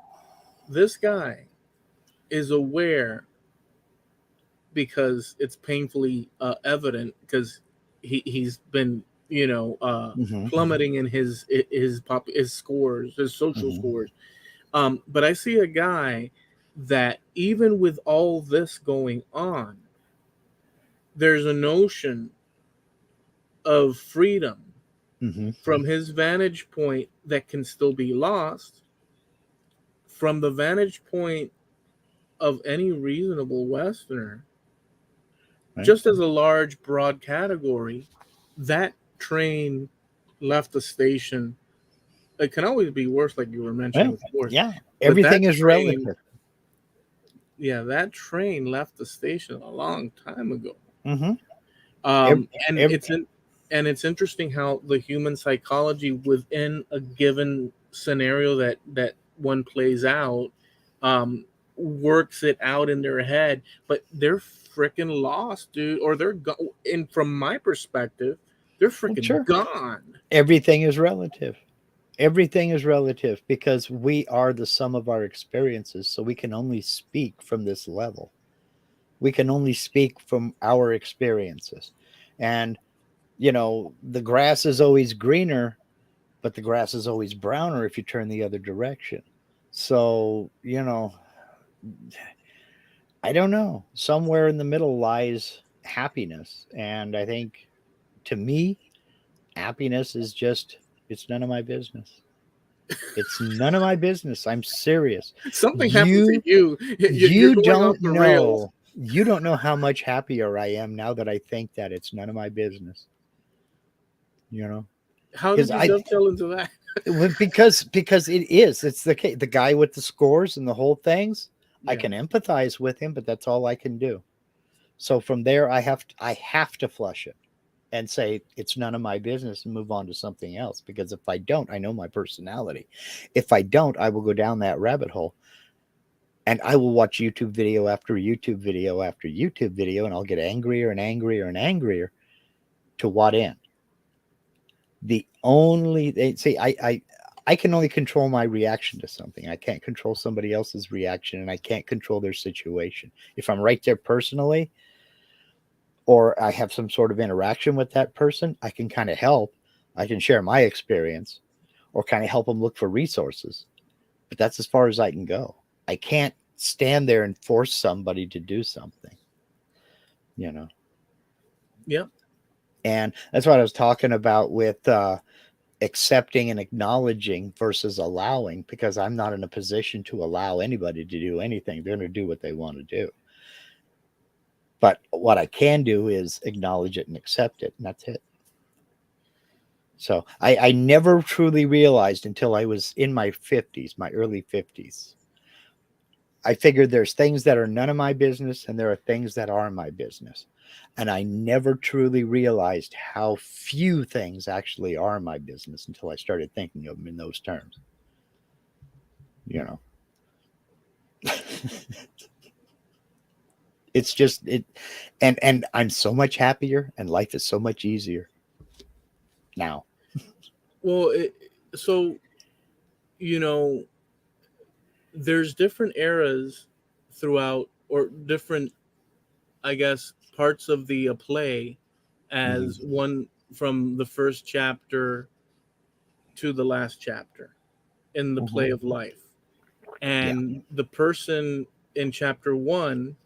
this guy is aware because it's painfully evident because he's been Mm-hmm. plummeting in his scores, his social Mm-hmm. scores. But I see a guy that even with all this going on, there's a notion of freedom Mm-hmm. from his vantage point that can still be lost from the vantage point of any reasonable Westerner. Right. Just as a large, broad category, that train left the station. It can always be worse, like you were mentioning, Well, of course. yeah, But that everything is train, relative. yeah, that train left the station a long time ago. Mm-hmm. Um, Every, and every, it's in, and it's interesting how the human psychology within a given scenario that one plays out works it out in their head, but they're freaking lost, dude, or and from my perspective, they're well, freaking sure. gone. Everything is relative. Everything is relative because we are the sum of our experiences. So we can only speak from this level. We can only speak from our experiences. And, the grass is always greener, but the grass is always browner if you turn the other direction. So, I don't know. Somewhere in the middle lies happiness. And I think to me, happiness is just, it's none of my business. It's none of my business. I'm serious. Something happened to You you. You're you going off don't the rails. know. You don't know how much happier I am now that I think that it's none of my business. You know, How because did you I dovetail into that? because it is. It's the guy with the scores and the whole things. I Yeah. can empathize with him, but that's all I can do. So from there, I have to flush it and say it's none of my business and move on to something else. Because if I don't, I know my personality. If I don't, I will go down that rabbit hole and I will watch YouTube video after YouTube video after YouTube video, and I'll get angrier and angrier and angrier. To what end? The only they see I can only control my reaction to something. I can't control somebody else's reaction, and I can't control their situation. If I'm right there personally, or I have some sort of interaction with that person, I can kind of help. I can share my experience, or kind of help them look for resources. But that's as far as I can go. I can't stand there and force somebody to do something, you know. Yeah. And that's what I was talking about with accepting and acknowledging versus allowing, because I'm not in a position to allow anybody to do anything. They're going to do what they want to do. But what I can do is acknowledge it and accept it, and that's it. So I never truly realized until I was in my 50s, my early 50s. I figured there's things that are none of my business and there are things that are my business. And I never truly realized how few things actually are my business until I started thinking of them in those terms. You know, it's just it, and I'm so much happier, and life is so much easier now. Well, so you know, there's different eras throughout, or different, I guess, parts of the play, Mm-hmm. as one from the first chapter to the last chapter in the Mm-hmm. play of life. Yeah. And the person in chapter one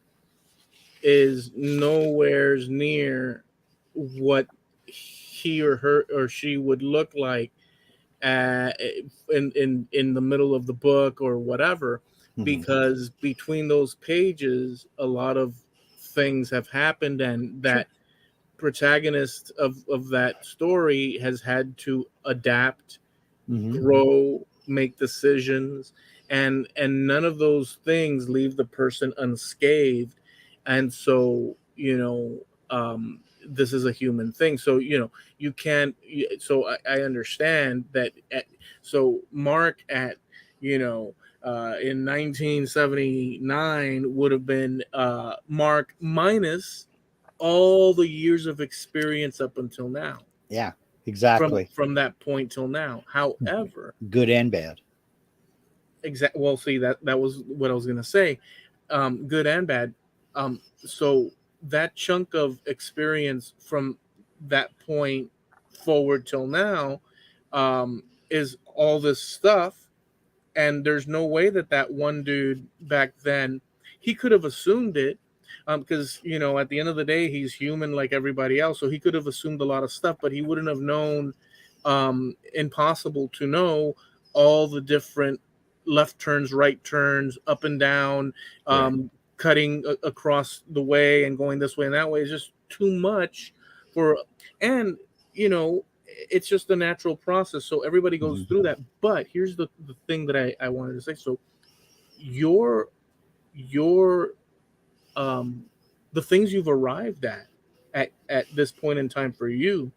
is nowheres near what he or her or she would look like uh, in the middle of the book or whatever, Mm-hmm. because between those pages a lot of things have happened, and Sure. that protagonist of that story has had to adapt, Mm-hmm. grow, make decisions, and none of those things leave the person unscathed. And so, this is a human thing. So, you can't. So I understand that. So Mark at, in 1979 would have been Mark minus all the years of experience up until now, Yeah. from Exactly. from that point till now. However, Good and bad. Well, see, that was what I was gonna say. Good and bad. So that chunk of experience from that point forward till now is all this stuff, and there's no way that that one dude back then, he could have assumed it, because at the end of the day he's human like everybody else, so he could have assumed a lot of stuff, but he wouldn't have known, impossible to know all the different left turns, right turns, up and down, Right. cutting across the way and going this way and that way is just too much for. And you know it's just a natural process, so everybody goes Mhm. through that. But here's the thing that I wanted to say. So your your the things you've arrived at this point in time for you,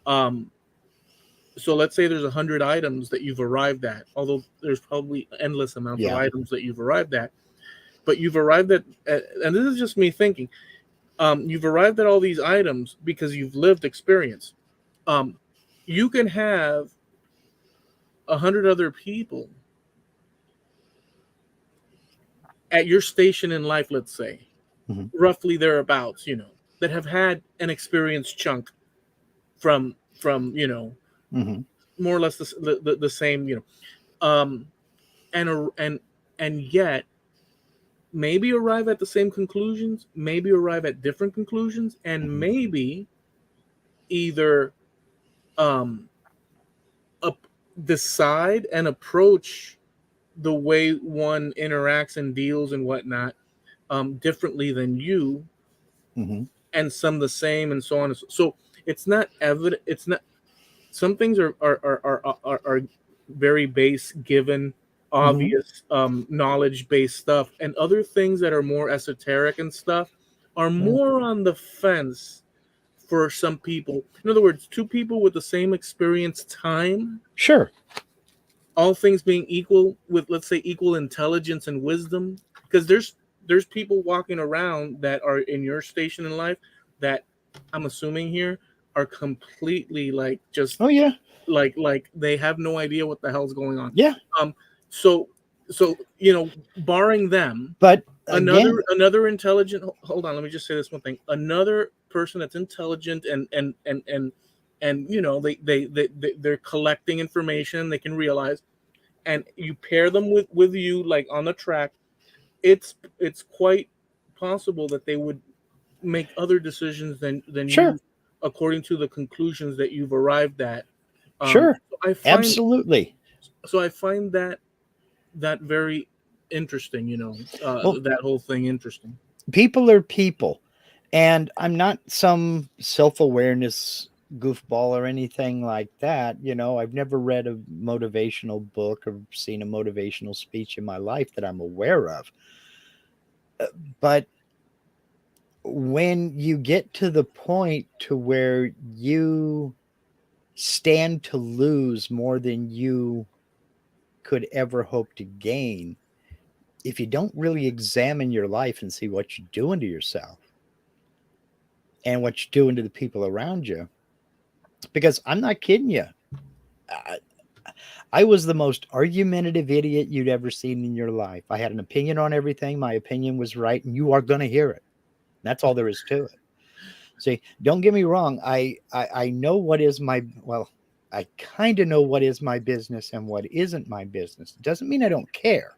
um so let's say there's 100 items that you've arrived at, although there's probably endless amounts of Yeah. items that you've arrived at, but you've arrived at, and this is just me thinking, you've arrived at all these items because you've lived experience. um you can have 100 other people at your station in life, let's say, Mhm. roughly thereabouts, that have had an experience chunk from Mhm. more or less the same, um, and yet maybe arrive at the same conclusions, maybe arrive at different conclusions, and Mhm. maybe either um, up, decide and approach the way one interacts and deals and whatnot, differently than you, Mhm. and some the same, and so on. So it's not evident. It's not. Some things are very base, given, Mhm. obvious, knowledge based stuff, and other things that are more esoteric and stuff are Yeah. more on the fence for some people. In other words, two people with the same experience time, Sure. all things being equal, with, let's say, equal intelligence and wisdom, because there's people walking around that are in your station in life that, I'm assuming here, are completely like, just Oh yeah. like they have no idea what the hell's going on. Yeah. um so barring them, But another again, another intelligent, hold on, let me just say this one thing. Another person that's intelligent and they're collecting information, they can realize, and you pair them with you, like, on the track, it's quite possible that they would make other decisions than sure. you, according to the conclusions that you've arrived at. Sure. So I find Absolutely. that very interesting, Well, that whole thing interesting. people are people. And I'm not some self awareness goofball or anything like that. I've never read a motivational book or seen a motivational speech in my life that I'm aware of. But when you get to the point to where you stand to lose more than you could ever hope to gain, if you don't really examine your life and see what you're doing to yourself and what you're doing to the people around you, because I'm not kidding you. I, I was the most argumentative idiot you'd ever seen in your life. I had an opinion on everything. My opinion was right, and you are going to hear it. That's all there is to it. See, don't get me wrong. I know what is my, well, I kind of know what is my business and what isn't my business. It doesn't mean I don't care.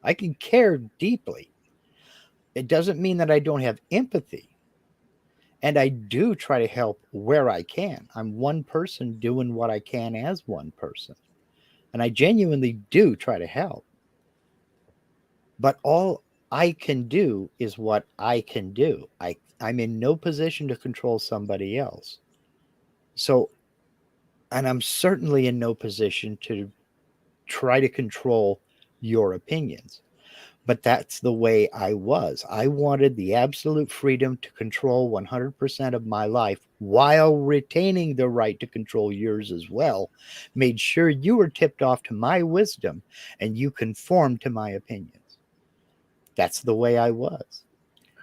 I can care deeply. It doesn't mean that I don't have empathy. And I do try to help where I can. I'm one person doing what I can as one person. And I genuinely do try to help. But all I can do is what I can do. I'm in no position to control somebody else. So, and I'm certainly in no position to try to control your opinions. But that's the way I was. I wanted the absolute freedom to control 100% of my life while retaining the right to control yours as well. Made sure you were tipped off to my wisdom and you conformed to my opinions. That's the way I was.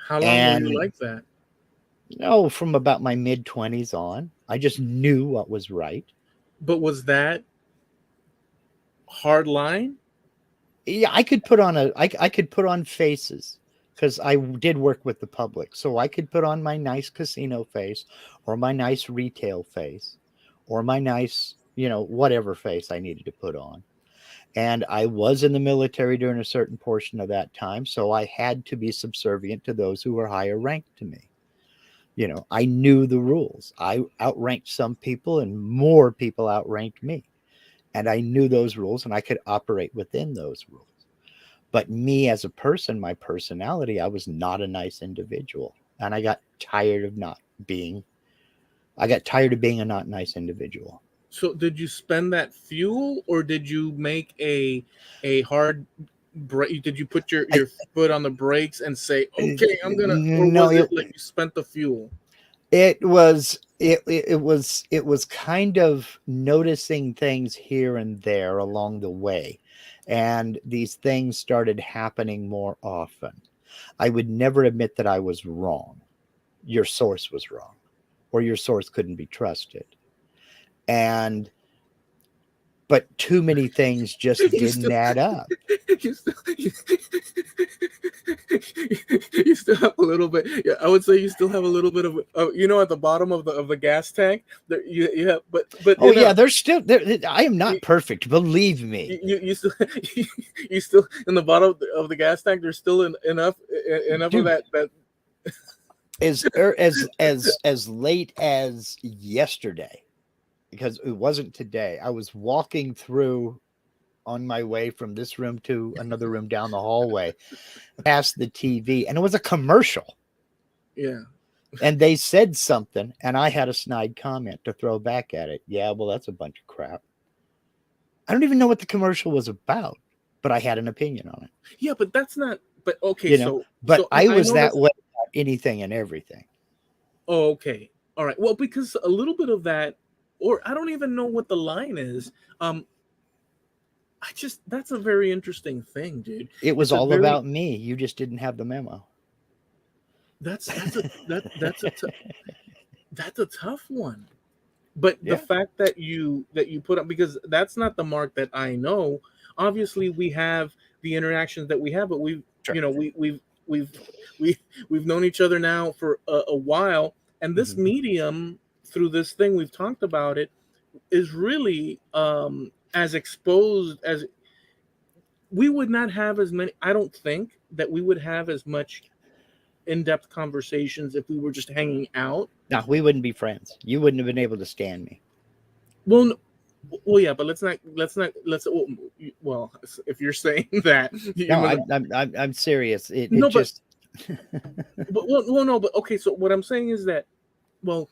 How long were you And like that? from about my mid 20s on, I just knew what was right. But was that hard line, Yeah, I could put on I could put on faces because I did work with the public. So I could put on my nice casino face or my nice retail face or my nice, whatever face I needed to put on. And I was in the military during a certain portion of that time, so I had to be subservient to those who were higher ranked to me. I knew the rules. I outranked some people and more people outranked me. And I knew those rules and I could operate within those rules. But me as a person, my personality, I was not a nice individual. And I got tired of being a not nice individual. So did you spend that fuel, or did you make a hard break? Did you put I, your foot on the brakes and say, "Okay, I'm gonna," or no, was it like you spent the fuel? it was kind of noticing things here and there along the way. And these things started happening more often. I would never admit that I was wrong. Your source was wrong, or your source couldn't be trusted. And but too many things just You didn't still, add up. you still, you still have a little bit. Yeah, I would say you still have a little bit of, at the bottom of the gas tank. There, you have, but Oh yeah, enough. there's still there. I am You, not perfect, believe me. you still you still in the bottom of the gas tank. There's still enough of Dude, that. as late as yesterday, because it wasn't today. I was walking through on my way from this room to another room down the hallway, past the TV, and it was a commercial. Yeah. And they said something, and I had a snide comment to throw back at it. Yeah, well, that's a bunch of crap. I don't even know what the commercial was about, but I had an opinion on it. Yeah, but that's not. But okay, You know, so but I I was know that that's. way about anything and everything. Oh, okay, all right. Well, because a little bit of that, or I don't even know what the line is. I just that's a very interesting thing, dude. It was It's a all very about me. You just didn't have the memo. that's a tough one. But the Yeah. fact that you put up, because that's not the Mark that I know. Obviously, we have the interactions that we have, but we've Sure. we've we we've known each other now for a while, and this Mhm. medium, through this thing we've talked about it, is really as exposed as we would not have as many. I don't think that we would have as much in-depth conversations if we were just hanging out. No, we wouldn't be friends. You wouldn't have been able to stand me. Well, well, yeah, but well, if you're saying that, No, I'm serious. It no, just no, but okay. So what I'm saying is that, well,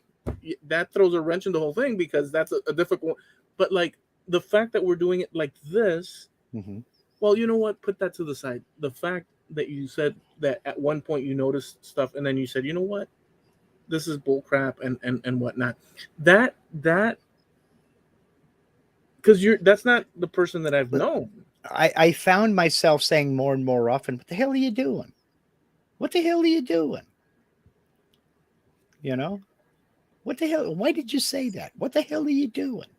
that throws a wrench in the whole thing, because that's a difficult. But like the fact that we're doing it like this, Mhm. well, you know what? Put that to the side. The fact that you said that at one point you noticed stuff, and then you said, you know what, this is bull crap and whatnot. That because that's not the person that I've But known. I found myself saying more and more often, "What the hell are you doing? What the hell are you doing?" You know, what the hell? Why did you say that? What the hell are you doing?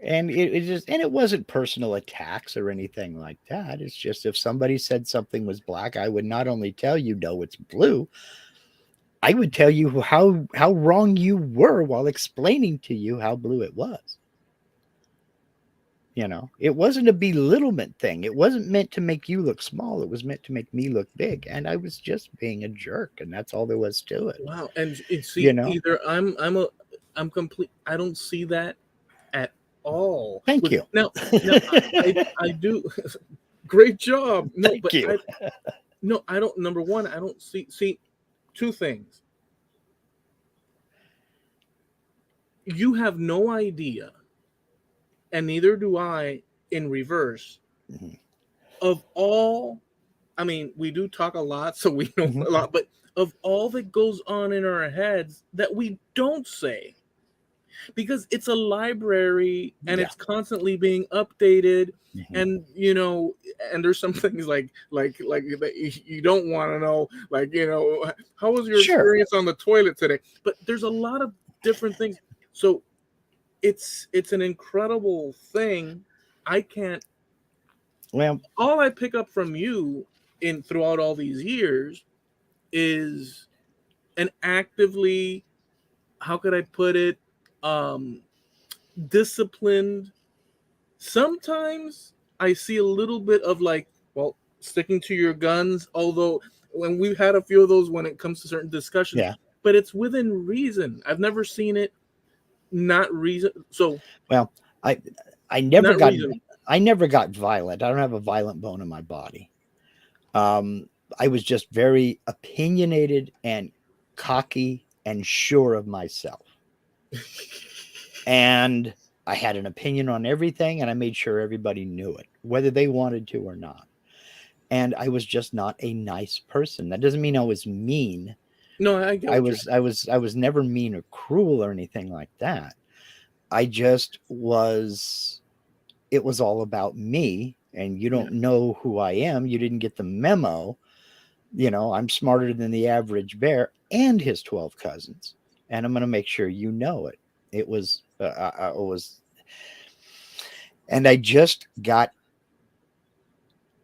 And it wasn't personal attacks or anything like that. It's just if somebody said something was black, I would not only tell you no, it's blue. I would tell you how wrong you were while explaining to you how blue it was. It wasn't a belittlement thing. It wasn't meant to make you look small. It was meant to make me look big. And I was just being a jerk, and that's all there was to it. Wow, and You see, know. either I'm complete. I don't see that at all. Thank With you. now I do. Great job. No, Thank but you. I don't. Number one, I don't see two things. You have no idea, and neither do I, in reverse, Mhm. of all. I mean, we do talk a lot, so we know Mhm. a lot, but of all that goes on in our heads that we don't say, because it's a library and Yeah. it's constantly being updated. Mhm. And and there's some things like that you don't want to know, like, how was your Sure. experience on the toilet today? But there's a lot of different things. So it's an incredible thing. I can't Well, all I pick up from you in throughout all these years is an actively, how could I put it, um, disciplined. Sometimes I see a little bit of like, well, sticking to your guns. Although when we've had a few of those when it comes to certain discussions, yeah. but it's within reason. I've never seen it not reason. So Well, I I never not got reason. I never got violent. I don't have a violent bone in my body. Um, I was just very opinionated and cocky and sure of myself. And I had an opinion on everything, and I made sure everybody knew it, whether they wanted to or not. And I was just not a nice person. That doesn't mean I was mean. No, I get what you're I was never mean or cruel or anything like that. I just was, it was all about me, and you saying. don't know who I am. You didn't get the memo. You know, I'm smarter than the average bear and his 12 cousins, and I'm going to make sure you know it. I was, and I just got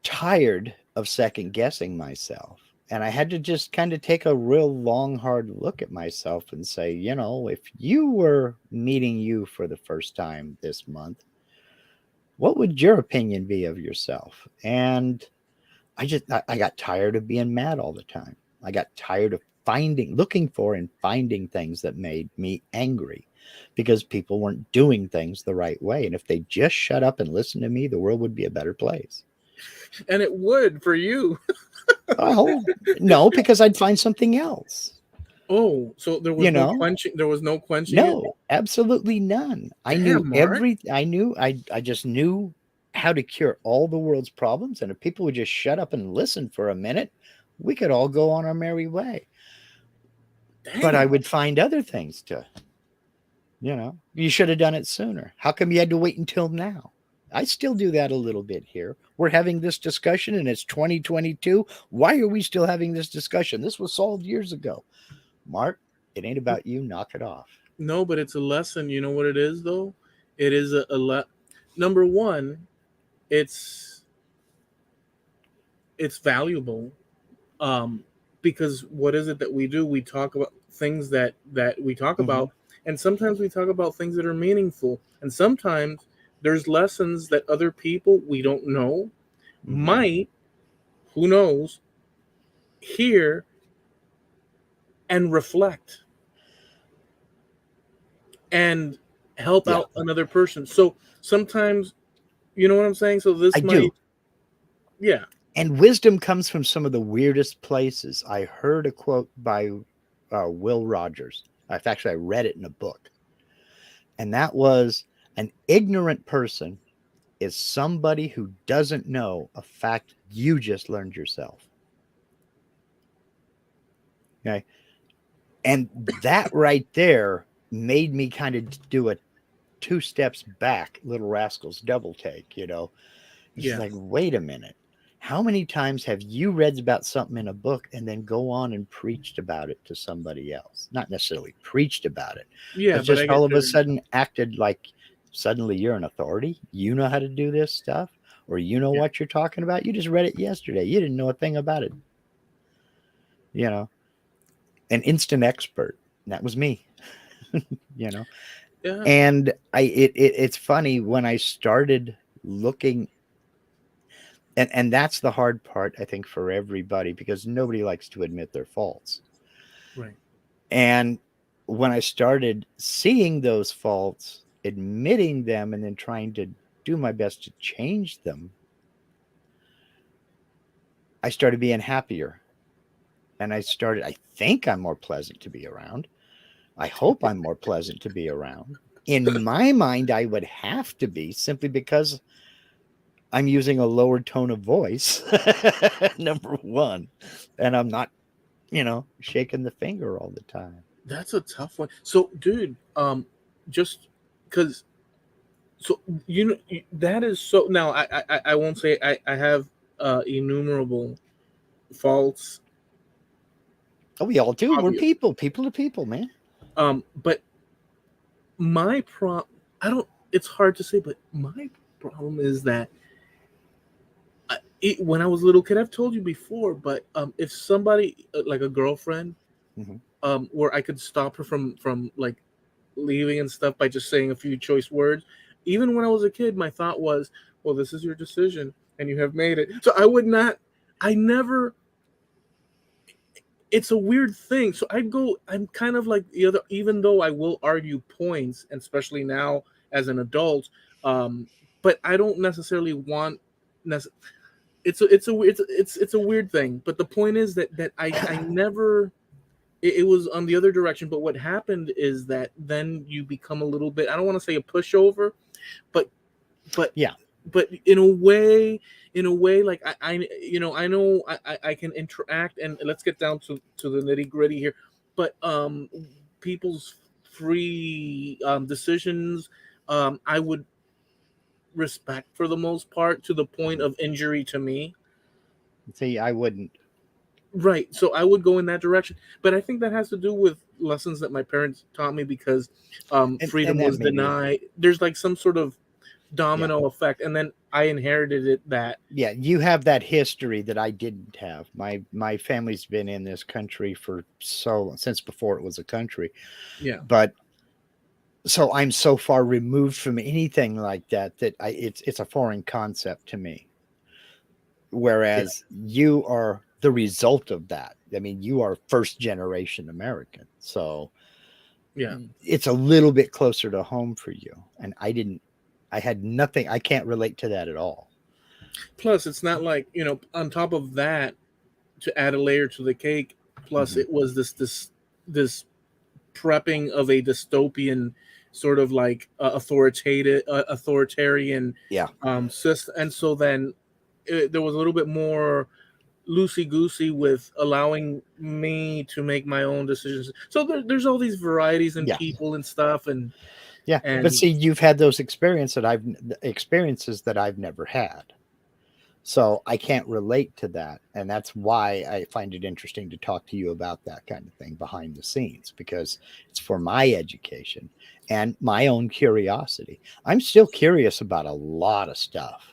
tired of second guessing myself. And I had to just kind of take a real long, hard look at myself and say, you know, if you were meeting you for the first time this month, what would your opinion be of yourself? And I got tired of being mad all the time. I got tired of looking for and finding things that made me angry because people weren't doing things the right way. And if they just shut up and listen to me, the world would be a better place. And it would for you. Oh, no, because I'd find something else. Oh, so there You was no know, quenching. There was no quenching it. no, absolutely none. Damn, Mark. I just knew how to cure all the world's problems. And if people would just shut up and listen for a minute, we could all go on our merry way. But I Damn. would find other things to, you should have done it sooner. How come you had to wait until now? I still do that a little bit here. We're having this discussion and it's 2022. Why are we still having this discussion? This was solved years ago. Mark, it ain't about you. Knock it off. No, but it's a lesson. You know what it is though? It is number one, it's it's valuable. Um, because what is it that we do? We talk about things that we talk Mm-hmm. about, and sometimes we talk about things that are meaningful, and sometimes there's lessons that other people we don't know Mm-hmm. might, who knows, hear and reflect and help Yeah, out another person. So sometimes, you know what I'm saying? So I this might, do. yeah, And wisdom comes from some of the weirdest places. I heard a quote by Will Rogers. Actually, I read it in a book. And that was, an ignorant person is somebody who doesn't know a fact you just learned yourself. Okay. And that right there made me kind of do a two steps back, Little Rascals double take, It's yeah, like, wait a minute. How many times have you read about something in a book and then go on and preached about it to somebody else? Not necessarily preached about it, yeah. but But just I get all of a your, sudden acted like suddenly you're an authority. You know how to do this stuff, or you know yeah, what you're talking about. You just read it yesterday. You didn't know a thing about it. You know, an instant expert. That was me. You know, yeah, and it's funny when I started looking, and that's the hard part, I think, for everybody, because nobody likes to admit their faults. right, And when I started seeing those faults, admitting them, and then trying to do my best to change them, I started being happier. And I think I'm more pleasant to be around. I hope I'm more pleasant to be around. In my mind, I would have to be, simply because I'm using a lower tone of voice, number one. And I'm not, shaking the finger all the time. that's a tough one. So, dude, just because, so you know that is so. Now, I won't say I have innumerable faults, Oh, we all do. We're obvious. people to people, man. But my pro, I don't. It's hard to say, but my problem is that when I was a little kid, I've told you before, but if somebody like a girlfriend, Mhm. where I could stop her from like leaving and stuff by just saying a few choice words. Even when I was a kid, my thought was, well, this is your decision and you have made it. So I would not, I never, it's a weird thing. So I'm kind of like the other, even though I will argue points, and especially now as an adult, but I don't necessarily want, it's a weird thing. But the point is that I never, it was on the other direction. But what happened is that then you become a little bit, I don't want to say a pushover, but but Yeah. but in a way like I know I can interact, and let's get down to the nitty gritty here. But people's free decisions, I would respect for the most part, to the point Mhm. of injury to me. See, I wouldn't. Right. So I would go in that direction. But I think that has to do with lessons that my parents taught me, because And freedom that was may be, denied. There's like some sort of yeah. domino effect. And then I inherited it that, Yeah, you have that history that I didn't have. My family's been in this country for since before it was a country. yeah, But so I'm so far removed from anything like that that it's a foreign concept to me. yeah, Whereas you are the result of that. I mean, you are first generation American. So yeah. it's a little bit closer to home for you. And I had nothing, I can't relate to that at all. Plus, it's not like, on top of that, to add a layer to the cake, plus Mhm. it was this prepping of a dystopian sort of like authoritarian Yeah. system. And so then there was a little bit more loosey goosey with allowing me to make my own decisions. So there's all these varieties in Yeah. people and stuff, and Yeah. But and see, you've had those experiences that I've never had. So I can't relate to that. And that's why I find it interesting to talk to you about that kind of thing behind the scenes, because it's for my education and my own curiosity. I'm still curious about a lot of stuff.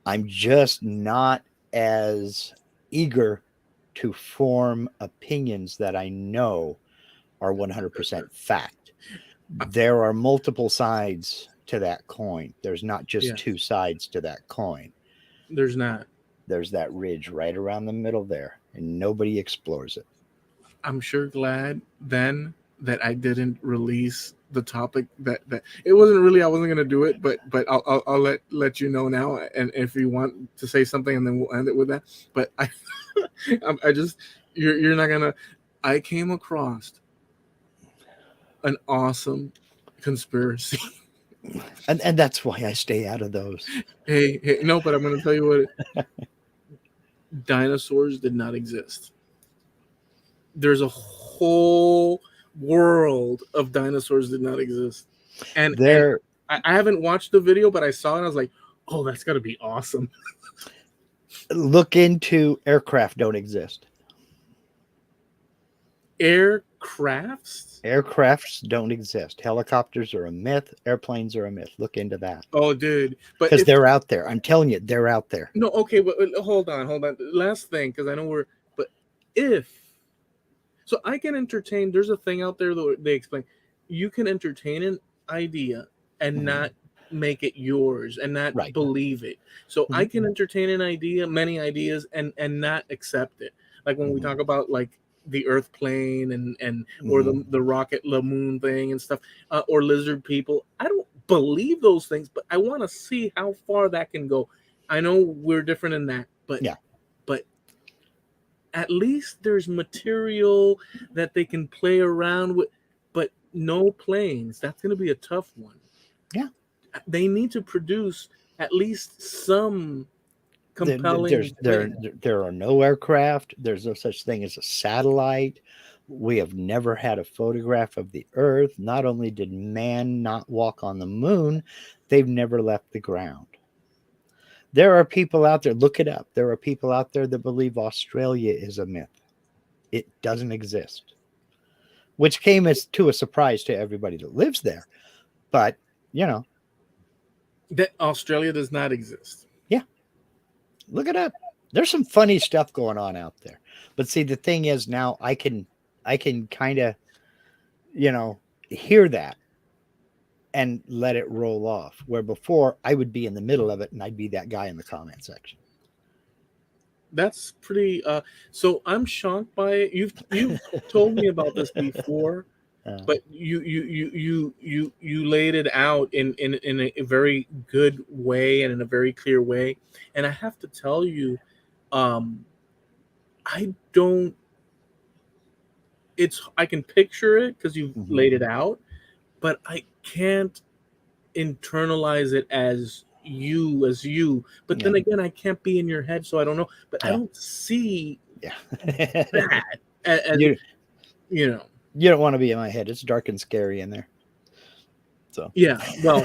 I'm just not as eager to form opinions that I know are 100% fact. There are multiple sides to that coin. There's not just yeah, two sides to that coin. there's not. There's that ridge right around the middle there, and nobody explores it. I'm sure glad then that I didn't release the topic, that it wasn't really, I wasn't gonna do it, but I'll let you know now, and if you want to say something, and then we'll end it with that. But I just, you're not gonna. I came across an awesome conspiracy. And that's why I stay out of those. Hey, no, but I'm gonna tell you what. Dinosaurs did not exist. There's a whole world of dinosaurs did not exist, and There, I haven't watched the video, but I saw it and I was like, oh, that's got to be awesome. look into aircraft don't exist. Aircrafts? Aircrafts don't exist. Helicopters are a myth. Airplanes are a myth. Look into that, Oh, dude. But because if they're out there. I'm telling you, they're out there. no, okay, but hold on, hold on. Last thing, because I know we're, but if so, I can entertain. There's a thing out there that they explain. You can entertain an idea and Mhm. not make it yours and not Right. believe it. So I Mhm. can entertain an idea, many ideas, and not accept it. Like when we Mhm. talk about like the Earth plane, and or Mhm. the rocket, the moon thing and stuff, or lizard people. I don't believe those things, but I want to see how far that can go. I know we're different in that, Yeah. but at least there's material that they can play around with. But no planes, that's going to be a tough one. Yeah. They need to produce at least some There, compelling thing. there are no aircraft. There's no such thing as a satellite. We have never had a photograph of the Earth. Not only did man not walk on the moon, they've never left the ground. There are people out there, look it up. There are people out there that believe Australia is a myth. It doesn't exist, which came as to a surprise to everybody that lives there. But, you know, That Australia does not exist. yeah, Look it up. There's some funny stuff going on out there. But see, the thing is now I can kind of, hear that and let it roll off. Where before I would be in the middle of it and I'd be that guy in the comment section. That's pretty. So I'm shocked by it. You've told me about this before, but you laid it out in a very good way and in a very clear way. And I have to tell you, I don't. I can picture it because you've laid it out, but I can't internalize it as you. But then again, I can't be in your head, so I don't know. But I don't see that as you know. You don't want to be in my head. It's dark and scary in there. So yeah, well,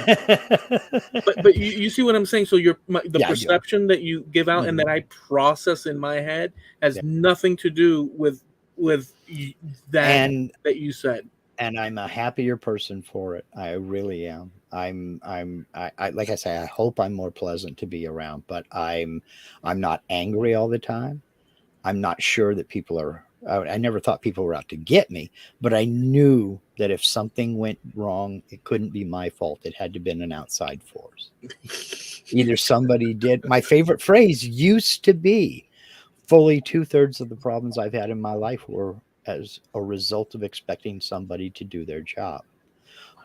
but you see what I'm saying. So the perception that you give out and that I process in my head has nothing to do with that that you said. And I'm a happier person for it. I really am. I like I say, I hope I'm more pleasant to be around, but I'm not angry all the time. I'm not sure that people are. I never thought people were out to get me, but I knew that if something went wrong, it couldn't be my fault. It had to have been an outside force. Either somebody did. My favorite phrase used to be, fully 2/3 of the problems I've had in my life were as a result of expecting somebody to do their job.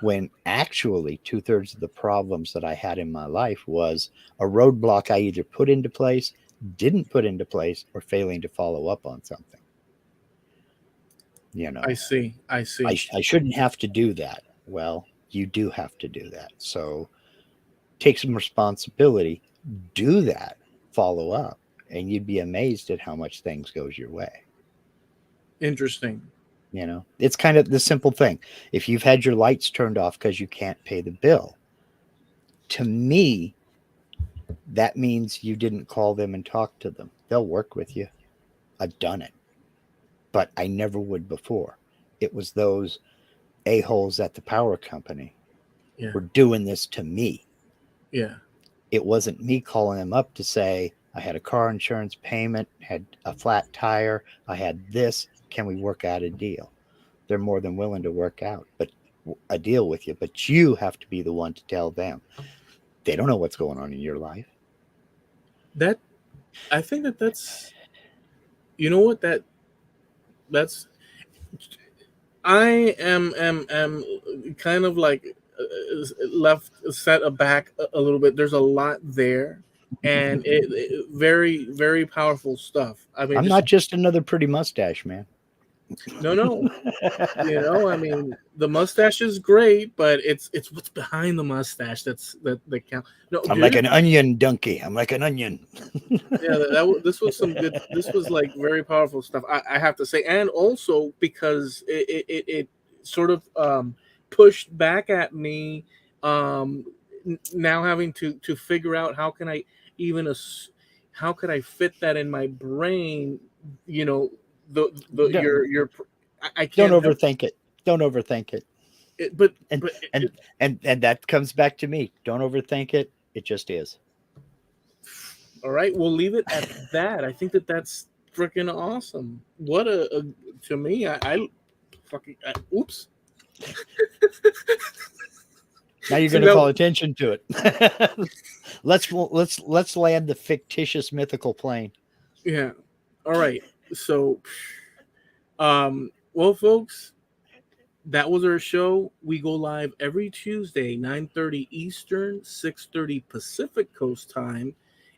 When actually 2/3 of the problems that I had in my life was a roadblock I either put into place, didn't put into place, or failing to follow up on something. I see. I shouldn't have to do that. Well, you do have to do that. So take some responsibility, do that, follow up, and you'd be amazed at how much things goes your way. Interesting. It's kind of the simple thing. If you've had your lights turned off because you can't pay the bill, to me, that means you didn't call them and talk to them. They'll work with you. I've done it, but I never would before. It was those a-holes at the power company were doing this to me. Yeah. It wasn't me calling them up to say, I had a car insurance payment, had a flat tire, I had this. Can we work out a deal? They're more than willing to work out a deal with you, but you have to be the one to tell them. They don't know what's going on in your life. I think that's, you know what, that's, I am kind of like set aback a little bit. There's a lot there, and it very, very powerful stuff. I mean, I'm not just another pretty mustache, man. No. I mean, the mustache is great, but it's what's behind the mustache that count. No, I'm like an onion donkey. I'm like an onion. This was some good. This was like very powerful stuff. I have to say, and also because it sort of pushed back at me. Now having to figure out how can I could I fit that in my brain? I can't. Don't overthink it. Don't overthink it. And that comes back to me. Don't overthink it. It just is. All right, we'll leave it at that. I think that's freaking awesome. What to me, I fucking oops. Now you're going to call attention to it. Let's land the fictitious mythical plane. Yeah. All right. So, well, folks, that was our show. We go live every Tuesday, 9:30 Eastern, 6:30 Pacific Coast time.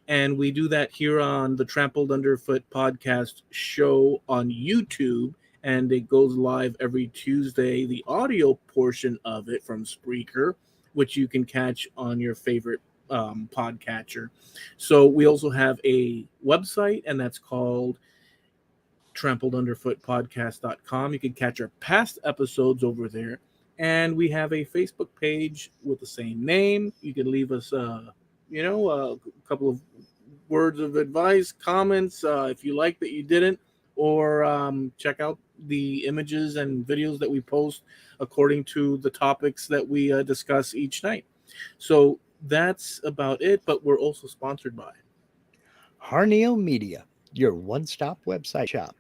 And we do that here on the Trampled Underfoot Podcast show on YouTube. And it goes live every Tuesday, the audio portion of it from Spreaker, which you can catch on your favorite podcatcher. So we also have a website, and that's called trampledunderfootpodcast.com. You can catch our past episodes over there. And we have a Facebook page with the same name. You can leave us, a couple of words of advice, comments, if you like that you didn't, or check out the images and videos that we post according to the topics that we discuss each night. So that's about it, but we're also sponsored by Harneal Media, your one-stop website shop,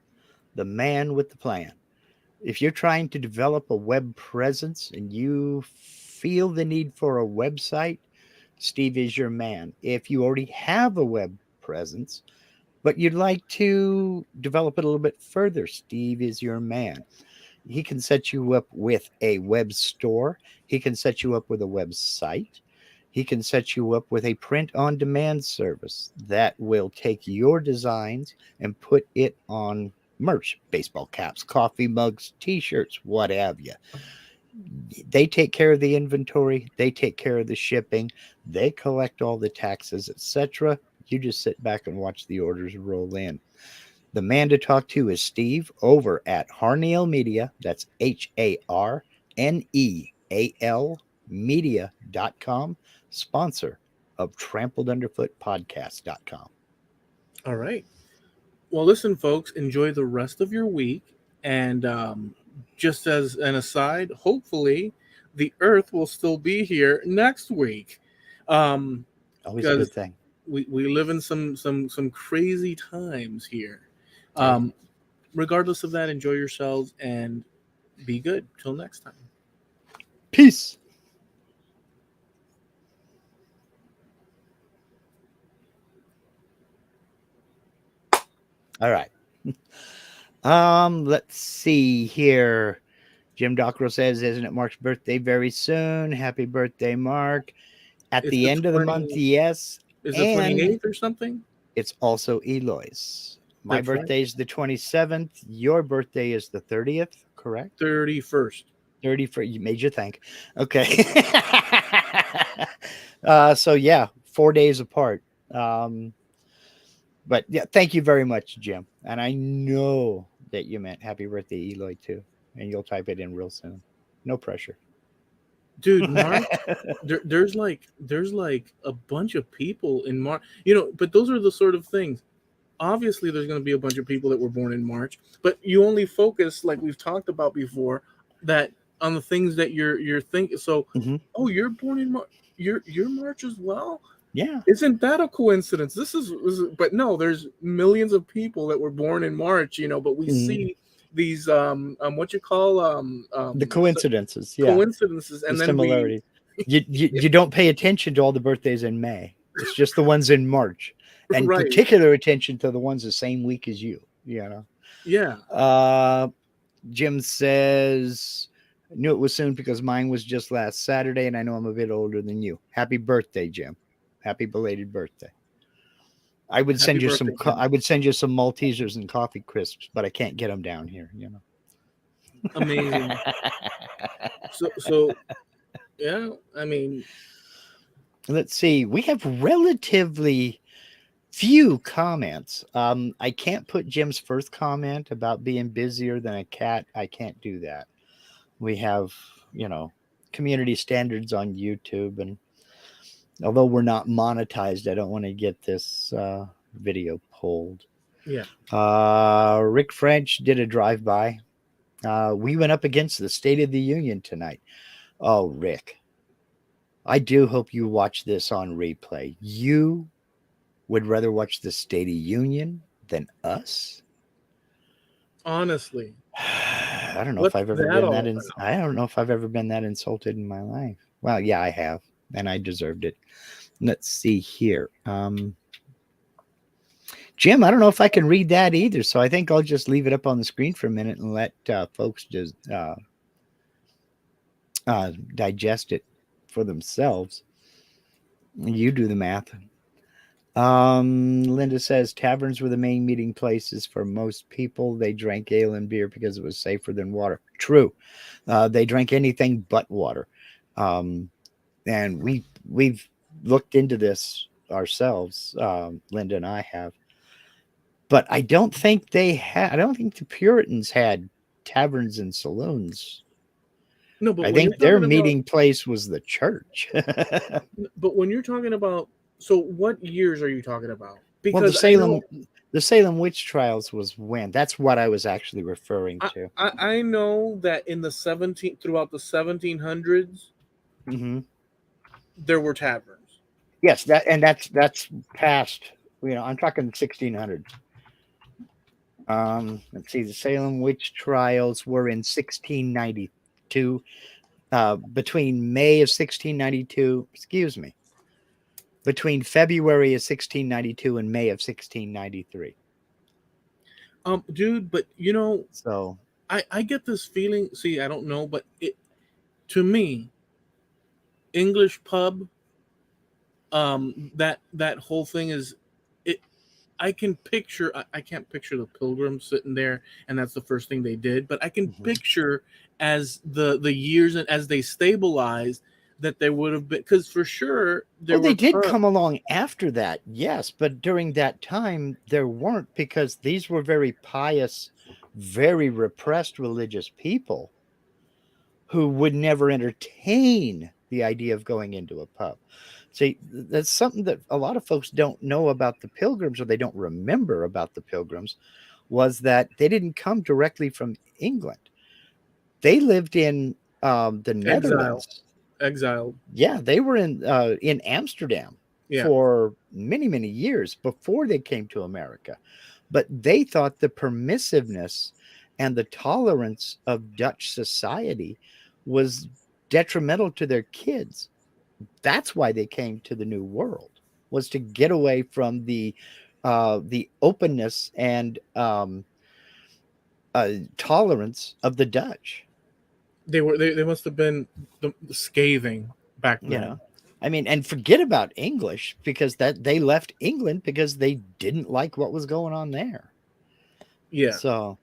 the man with the plan. If you're trying to develop a web presence and you feel the need for a website, Steve is your man. If you already have a web presence, but you'd like to develop it a little bit further, Steve is your man. He can set you up with a web store. He can set you up with a website. He can set you up with a print on demand service that will take your designs and put it on merch, baseball caps, coffee mugs, t-shirts, what have you. They take care of the inventory, they take care of the shipping, they collect all the taxes, etc. You just sit back and watch the orders roll in. The man to talk to is Steve over at Harneal Media. That's HARNEAL media.com, sponsor of Trampled Underfoot Podcast.com. All right. Well, listen, folks, enjoy the rest of your week. And just as an aside, hopefully the Earth will still be here next week. Always a good Because thing. we live in some crazy times here. Regardless of that, enjoy yourselves and be good. Till next time. Peace. All right. Let's see here. Jim Dockrell says, isn't it Mark's birthday very soon? Happy birthday, Mark. At It's the end of the month, yes. Is it And 28th or something? it's also Eloy's. My That's right. birthday is the 27th. Your birthday is the 30th, correct? 31st. 31st. You made you think. Okay. So yeah, 4 days apart. But yeah, thank you very much, Jim. And I know that you meant happy birthday, Eloy, too. And you'll type it in real soon. No pressure. Dude, March, there's like a bunch of people in March, but those are the sort of things. Obviously there's going to be a bunch of people that were born in March, but you only focus, like we've talked about before, that on the things that you're thinking. So oh, you're born in March, you're March as well. Yeah. Isn't that a coincidence? This is but no, there's millions of people that were born in March, but we see these what you call the coincidences. Coincidences, and the then similarities. You don't pay attention to all the birthdays in May. It's just the ones in March, and Right. particular attention to the ones the same week as you. Yeah. Jim says, knew it was soon because mine was just last Saturday, and I know I'm a bit older than you. Happy birthday, Jim. Happy belated birthday. I would send you some. I would send you some Maltesers and coffee crisps, but I can't get them down here. Amazing. so yeah, I mean, let's see. We have relatively few comments. I can't put Jim's first comment about being busier than a cat. I can't do that. We have, community standards on YouTube, and although we're not monetized, I don't want to get this video pulled. Yeah. Rick French did a drive-by. We went up against the State of the Union tonight. Oh, Rick, I do hope you watch this on replay. You would rather watch the State of the Union than us? Honestly. I don't know if I've ever been that. I don't know if I've ever been that insulted in my life. Well, yeah, I have, and I deserved it. Let's see here. Jim, I don't know if I can read that either, so I think I'll just leave it up on the screen for a minute and let folks just digest it for themselves. You do the math. Linda says taverns were the main meeting places for most people. They drank ale and beer because it was safer than water. True. They drank anything but water. And we've looked into this ourselves. Linda and I have. But I don't think I don't think the Puritans had taverns and saloons. No, but I think their meeting place was the church. But when you're talking about, so what years are you talking about? Because the Salem witch trials was when. That's what I was actually referring to. I know that in the throughout the 1700s, there were taverns. Yes, that's past I'm talking 1600. Let's see. The Salem witch trials were in 1692. Between May of 1692, excuse me, between February of 1692 and May of 1693. Dude, but So, I get this feeling. See, I don't know, but to me, English pub, that whole thing is it. I can picture. I can't picture the pilgrims sitting there, and that's the first thing they did. But I can mhm. picture as the years and as they stabilized that there would have been, because for sure Oh, there they were did pubs. come along after that, yes, but during that time there weren't, because these were very pious, very repressed religious people who would never entertain the idea of going into a pub. See, that's something that a lot of folks don't know about the pilgrims, or they don't remember about the pilgrims, was that they didn't come directly from England. They lived in the Exile, Netherlands. exiled. Yeah, they were in Amsterdam Yeah, for many, many years before they came to America. But they thought the permissiveness and the tolerance of Dutch society was detrimental to their kids. That's why they came to the New World, was to get away from the openness and tolerance of the Dutch. they must have been the scathing back You then. know, I mean, and forget about English, because that they left England because they didn't like what was going on there. Yeah. So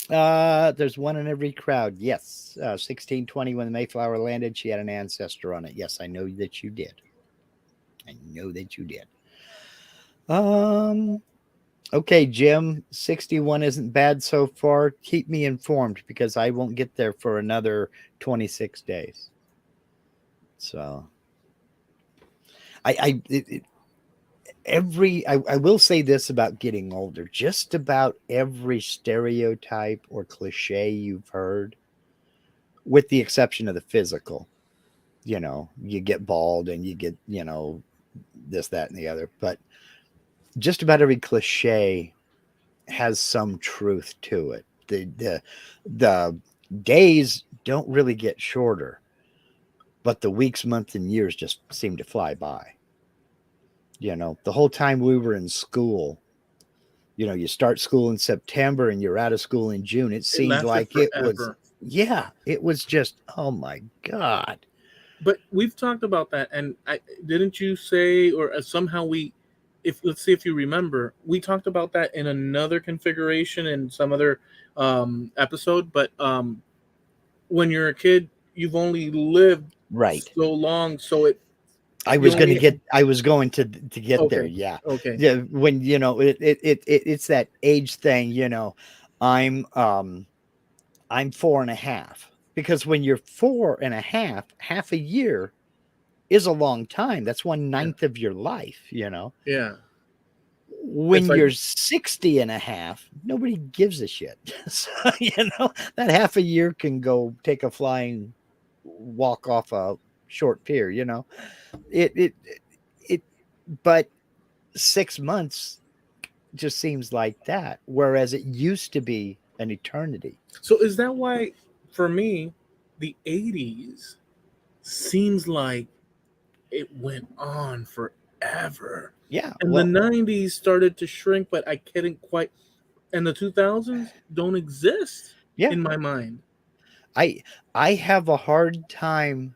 there's one in every crowd. Yes. 1620, when the Mayflower landed, she had an ancestor on it. Yes, I know that you did. I know that you did. um okay, Jim, 61 isn't bad so far. Keep me informed, because I won't get there for another 26 days. So I will say this about getting older: just about every stereotype or cliche you've heard, with the exception of the physical, you get bald and you get, this, that, and the other, but just about every cliche has some truth to it. The days don't really get shorter, but the weeks, months, and years just seem to fly by. The whole time we were in school, you start school in September and you're out of school in June. It It seemed lasted like it was, forever. yeah, it was just, oh my God. But we've talked about that, and I didn't you say, or somehow we, if let's see if you remember, we talked about that in another configuration in some other episode. But when you're a kid, you've only lived Right. so long, so I you was going to only get, I was going to get there. okay, Yeah. okay, Yeah. When, it's that age thing, I'm 4.5, because when you're 4.5, half a year is a long time. That's one yeah, ninth of your life. yeah. It's When like, you're 60 and a half, nobody gives a shit. So, that half a year can go take a flying walk off a short pier. It, but 6 months just seems like that, whereas it used to be an eternity. so is that why, for me, the '80s seems like it went on forever. Yeah. And the Well, 90s started to shrink, but I couldn't quite, and the 2000s don't exist yeah. in my mind. I I have a hard time,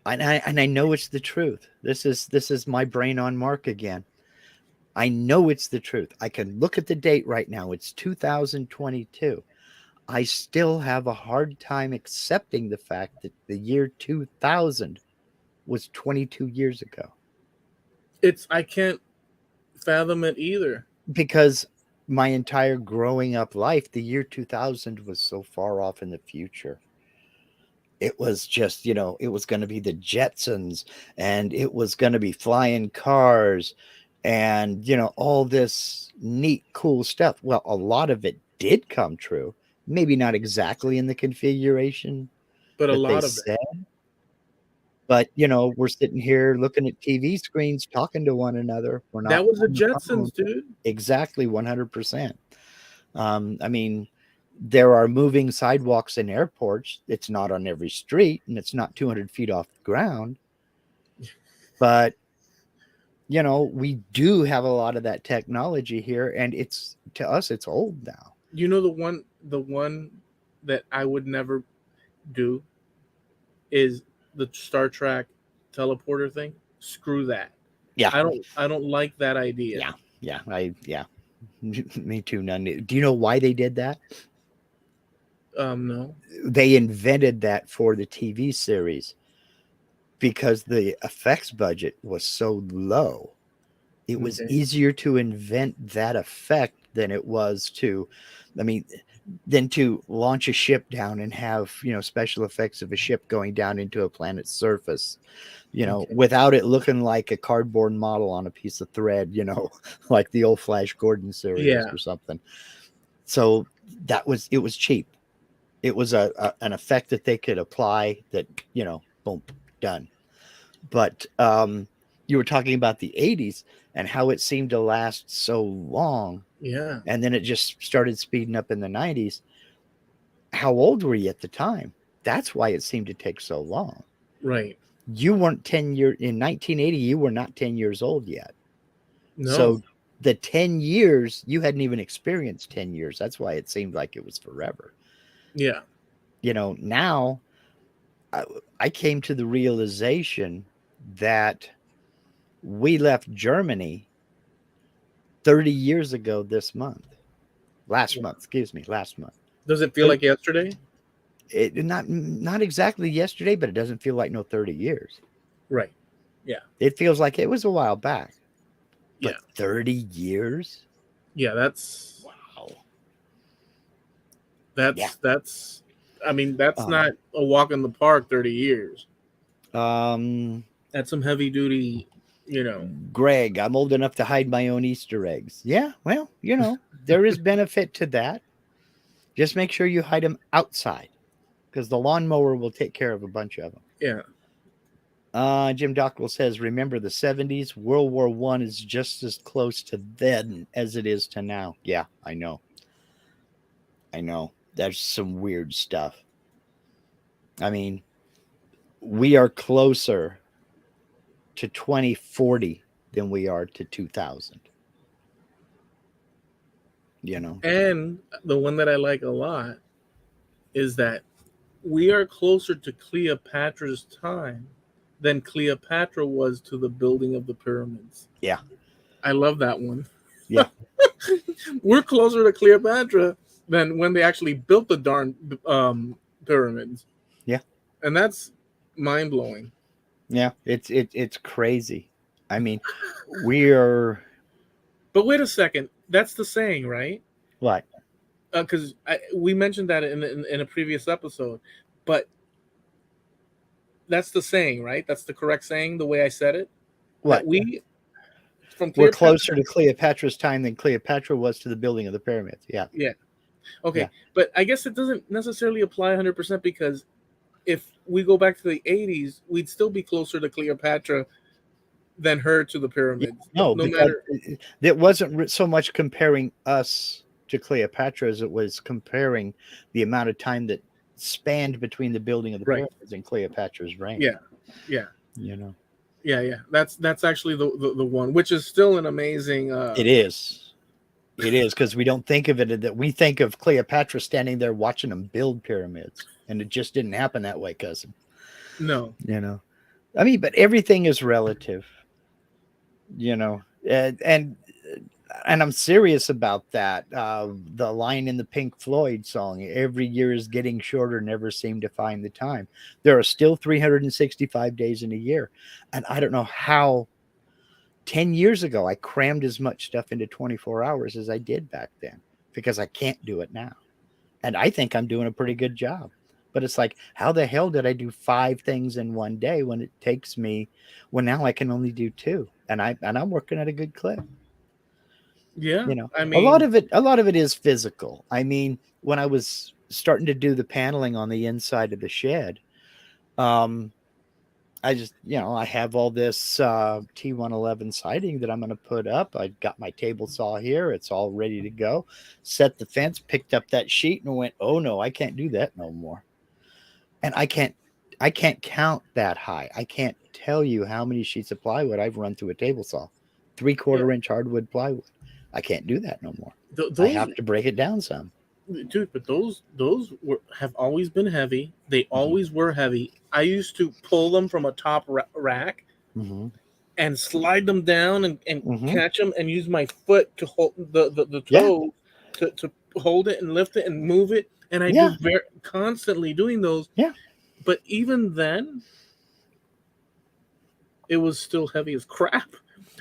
and I know it's the truth. This is my brain on mark again. I know it's the truth. I can look at the date right now. It's 2022. I still have a hard time accepting the fact that the year 2000 was 22 years ago, I can't fathom it either. because my entire growing up life, the year 2000 was so far off in the future. It was just, it was going to be the Jetsons, and it was going to be flying cars, and, all this neat, cool stuff. Well, a lot of it did come true. Maybe not exactly in the configuration But a that they lot of it. said, But, we're sitting here looking at TV screens, talking to one another. We're not That was the on the phone. Jetsons, dude. Exactly, 100%. I mean, there are moving sidewalks in airports. It's not on every street, and it's not 200 feet off the ground. But, we do have a lot of that technology here, and to us, it's old now. You know, the one that I would never do is the Star Trek teleporter thing. Screw that. Yeah. I don't like that idea. Yeah. Me too. None. Do you know why they did that? No. They invented that for the TV series because the effects budget was so low. It was easier to invent that effect than it was to launch a ship down and have, special effects of a ship going down into a planet's surface, without it looking like a cardboard model on a piece of thread, like the old Flash Gordon series or something. So it was cheap. It was an effect that they could apply that, boom, done. But you were talking about the 80s and how it seemed to last so long. Yeah. And then it just started speeding up in the 90s. How old were you at the time? That's why it seemed to take so long. Right. You weren't 10 years in 1980. You were not 10 years old yet. No. So the 10 years, you hadn't even experienced 10 years. That's why it seemed like it was forever. Yeah. Now I came to the realization that we left Germany 30 years ago last month. Does it feel like yesterday? It not exactly yesterday, but it doesn't feel like no 30 years. Right. Yeah. It feels like it was a while back. But Yeah. 30 years? Yeah, that's wow. That's I mean, that's not a walk in the park 30 years. That's some heavy duty, Greg, I'm old enough to hide my own Easter eggs. Yeah, well, there is benefit to that. Just make sure you hide them outside because the lawnmower will take care of a bunch of them. Yeah. Jim Dockwell says, remember the 70s? World War I is just as close to then as it is to now. Yeah, I know. That's some weird stuff. I mean, we are closer to 2040 than we are to 2000. And the one that I like a lot is that we are closer to Cleopatra's time than Cleopatra was to the building of the pyramids. Yeah. I love that one. Yeah. We're closer to Cleopatra than when they actually built the darn pyramids. Yeah. And that's mind-blowing. Yeah, it's crazy. I mean, we are. But wait a second. That's the saying, right? What? Because we mentioned that in a previous episode. But that's the saying, right? That's the correct saying, the way I said it? What? We're closer to Cleopatra's time than Cleopatra was to the building of the pyramids. Yeah. Yeah. Okay. Yeah. But I guess it doesn't necessarily apply 100% because if we go back to the 80s, we'd still be closer to Cleopatra than her to the pyramids. Yeah, no matter. It wasn't so much comparing us to Cleopatra as it was comparing the amount of time that spanned between the building of the pyramids and Cleopatra's reign. Yeah. Yeah. Yeah. That's actually the one, which is still an amazing. It is because we don't think of it that we think of Cleopatra standing there watching them build pyramids, and it just didn't happen that way, cousin. No. I mean, but everything is relative. And I'm serious about that. The line in the Pink Floyd song, every year is getting shorter, never seem to find the time. There are still 365 days in a year. And I don't know how 10 years ago I crammed as much stuff into 24 hours as I did back then because I can't do it now. And I think I'm doing a pretty good job. But it's like, how the hell did I do 5 things in one day when it takes me, when now I can only do 2? And I'm working at a good clip. Yeah. I mean, a lot of it is physical. I mean, when I was starting to do the paneling on the inside of the shed, I just, I have all this T111 siding that I'm going to put up. I got my table saw here. It's all ready to go. Set the fence, picked up that sheet and went, oh no, I can't do that no more. And I can't count that high. I can't tell you how many sheets of plywood I've run through a table saw. 3/4 inch hardwood plywood. I can't do that no more. I Those, have to break it down some. dude, but have always been heavy. They always were heavy. I used to pull them from a top rack Mm-hmm. and slide them down and Mm-hmm. catch them and use my foot to hold the Yeah. toe to hold it and lift it and move it. And I Yeah. do constantly doing those. Yeah. But even then, it was still heavy as crap.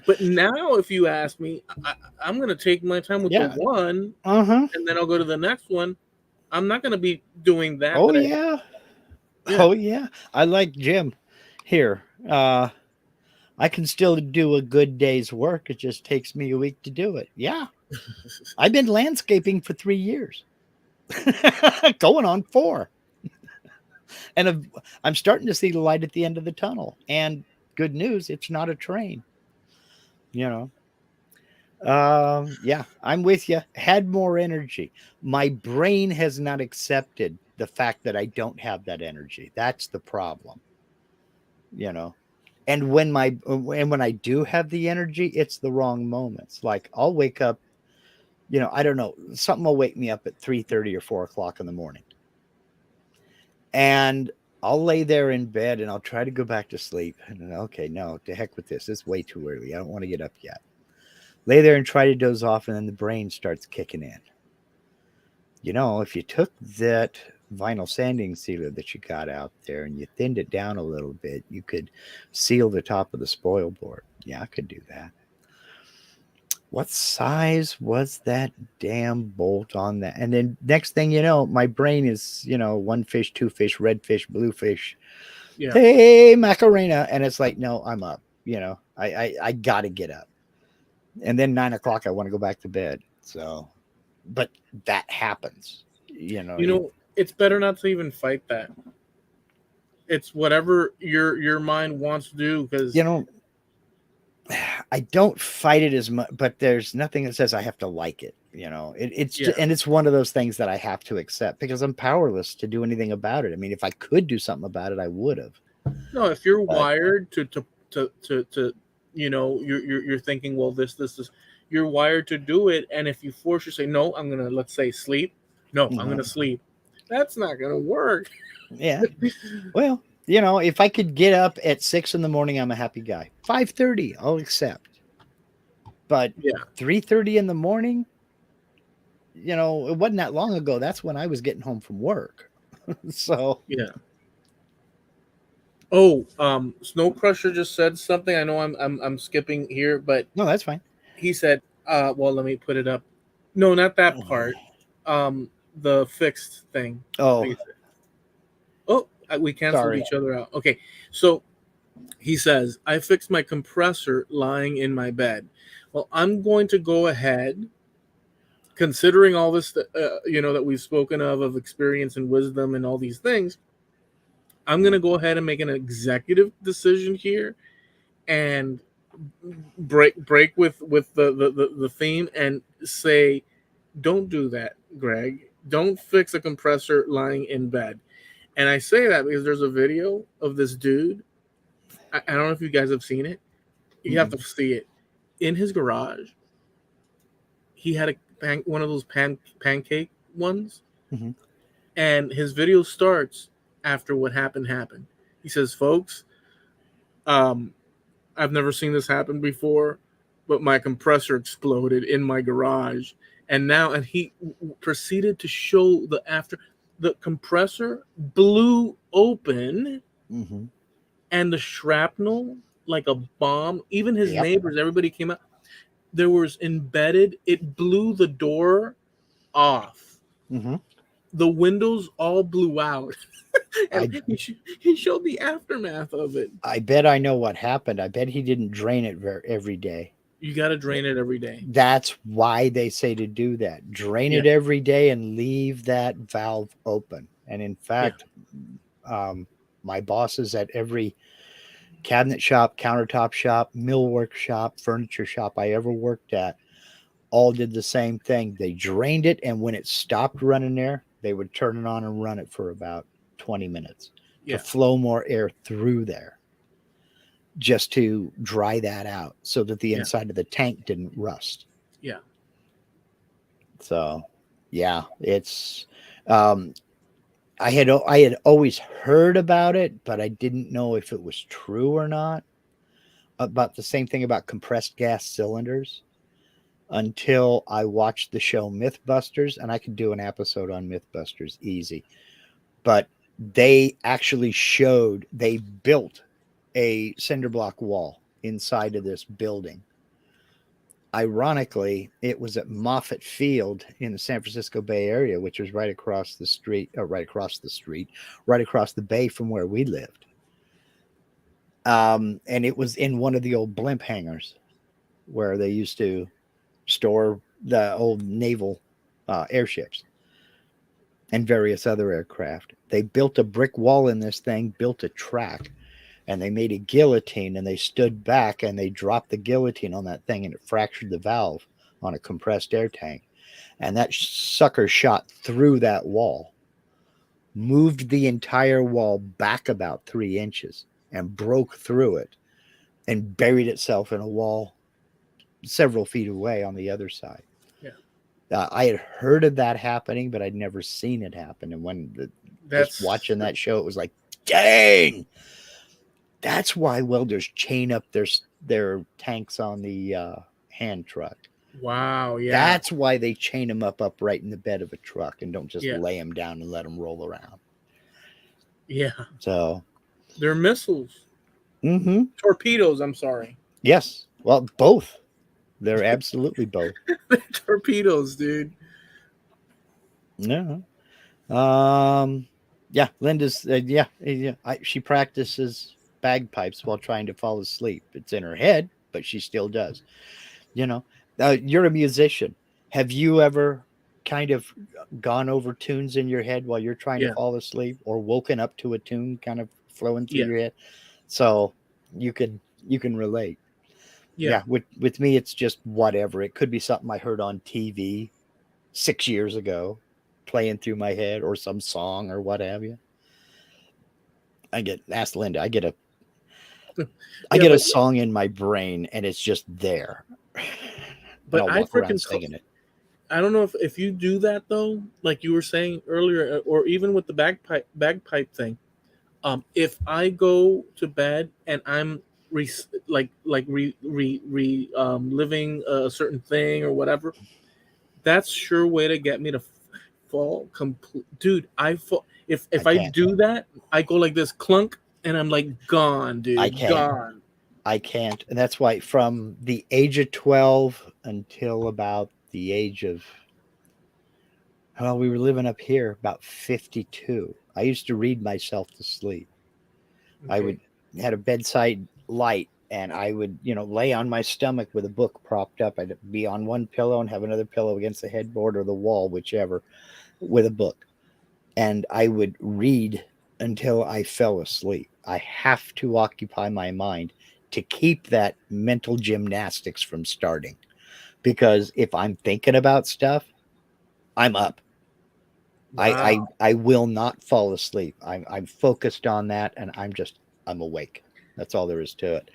But now, if you ask me, I'm going to take my time with Yeah. the one, Uh-huh. and then I'll go to the next one. I'm not going to be doing that. Oh yeah. Yeah. Oh yeah. I like Jim here. I can still do a good day's work. It just takes me a week to do it. Yeah. I've been landscaping for 3 years. Going on 4. And I'm starting to see the light at the end of the tunnel. And good news, it's not a train. Yeah, I'm with you. Had more energy. My brain has not accepted the fact that I don't have that energy. That's the problem. And when I do have the energy, it's the wrong moments. Like I'll wake up, I don't know, something will wake me up at 3:30 or 4 o'clock in the morning. And I'll lay there in bed and I'll try to go back to sleep. And okay, no, to heck with this. It's way too early. I don't want to get up yet. Lay there and try to doze off, and then the brain starts kicking in. If you took that vinyl sanding sealer that you got out there and you thinned it down a little bit, you could seal the top of the spoil board. Yeah, I could do that. What size was that damn bolt on that? And then next thing you know, my brain is, 1 fish, 2 fish, red fish, blue fish. Yeah. Hey, Macarena. And it's like, no, I'm up. I got to get up. And then 9 o'clock, I want to go back to bed. So, but that happens. It's better not to even fight that. It's whatever your mind wants to do, because I don't fight it as much, but there's nothing that says I have to like it. It's just, and it's one of those things that I have to accept because I'm powerless to do anything about it. I mean, if I could do something about it, I would have. No, if you're wired to you're thinking, well, this, you're wired to do it. And if you force you say, no, I'm going to, let's say, sleep. No, I'm going to sleep. That's not going to work. Yeah. Well, if I could get up at 6 in the morning, I'm a happy guy. 5:30, I'll accept. But 3:30 in the morning, it wasn't that long ago. That's when I was getting home from work. So yeah. Oh, Snow Crusher just said something. I know I'm skipping here, but no, that's fine. He said, well, let me put it up. No, not that part. The fixed thing. Oh, we canceled each other out. Okay, so he says, I fixed my compressor lying in my bed. Well, I'm going to go ahead, considering all this, that we've spoken of experience and wisdom and all these things. I'm going to go ahead and make an executive decision here and break with the theme and say, don't do that, Greg. Don't fix a compressor lying in bed. And I say that because there's a video of this dude. I don't know if you guys have seen it. You have to see it. In his garage, he had one of those pancake ones. Mm-hmm. And his video starts after what happened. He says, folks, I've never seen this happen before, but my compressor exploded in my garage. And he proceeded to show the compressor blew open, and the shrapnel, like a bomb, even his neighbors, everybody came out. There was embedded, it blew the door off. The windows all blew out. And he showed the aftermath of it. I bet I know what happened. I bet he didn't drain it every day. You got to drain it every day. That's why they say to do that. Drain it every day and leave that valve open. And in fact, my bosses at every cabinet shop, countertop shop, millwork shop, furniture shop I ever worked at all did the same thing. They drained it, and when it stopped running there, they would turn it on and run it for about 20 minutes to Yeah. flow more air through there, just to dry that out so that the Yeah. inside of the tank didn't rust. Yeah. So, yeah, it's um, I had always heard about it, but I didn't know if it was true or not. About the same thing about compressed gas cylinders until I watched the show Mythbusters, and I could do an episode on Mythbusters easy. But they actually showed they built a cinder block wall inside of this building. Ironically, it was at Moffett Field in the San Francisco Bay Area, which was right across the street, right across the bay from where we lived. And it was in one of the old blimp hangars where they used to store the old naval airships and various other aircraft. They built a brick wall in this thing, built a track, and they made a guillotine, and they stood back and they dropped the guillotine on that thing, and it fractured the valve on a compressed air tank. And that sucker shot through that wall, moved the entire wall back about 3 inches, and broke through it and buried itself in a wall several feet away on the other side. Yeah. I had heard of that happening, but I'd never seen it happen. And when just watching that show, it was like, dang, that's why welders chain up their tanks on the hand truck. Wow. Yeah. That's why they chain them up upright in the bed of a truck and don't just Yeah. lay them down and let them roll around. Yeah. So They're missiles. Mm-hmm. Torpedoes, I'm sorry. Yes. Well, both. They're absolutely both. Torpedoes, dude. No. Yeah, Linda's she practices bagpipes while trying to fall asleep. It's in her head, but she still does. You know, you're a musician. Have you ever kind of gone over tunes in your head while you're trying to fall asleep, or woken up to a tune kind of flowing through your head? So you can relate. Yeah. With me, it's just whatever. It could be something I heard on TV 6 years ago, playing through my head, or some song or what have you. Ask Linda. I get a song in my brain, and it's just there. But I freaking singing it. I don't know if you do that though, like you were saying earlier, or even with the bagpipe thing. If I go to bed and I'm living a certain thing or whatever, that's sure way to get me to fall complete. Dude, I fall if I do that, I go like this, clunk, and I'm like gone, dude. Gone. I can't, and that's why from the age of 12 until about the age of, well, we were living up here, about 52. I used to read myself to sleep. Okay. I had a bedside light, and I would, lay on my stomach with a book propped up. I'd be on one pillow and have another pillow against the headboard or the wall, whichever, with a book. And I would read until I fell asleep. I have to occupy my mind to keep that mental gymnastics from starting. Because if I'm thinking about stuff, I'm up. Wow. I will not fall asleep. I'm focused on that, and I'm awake. That's all there is to it.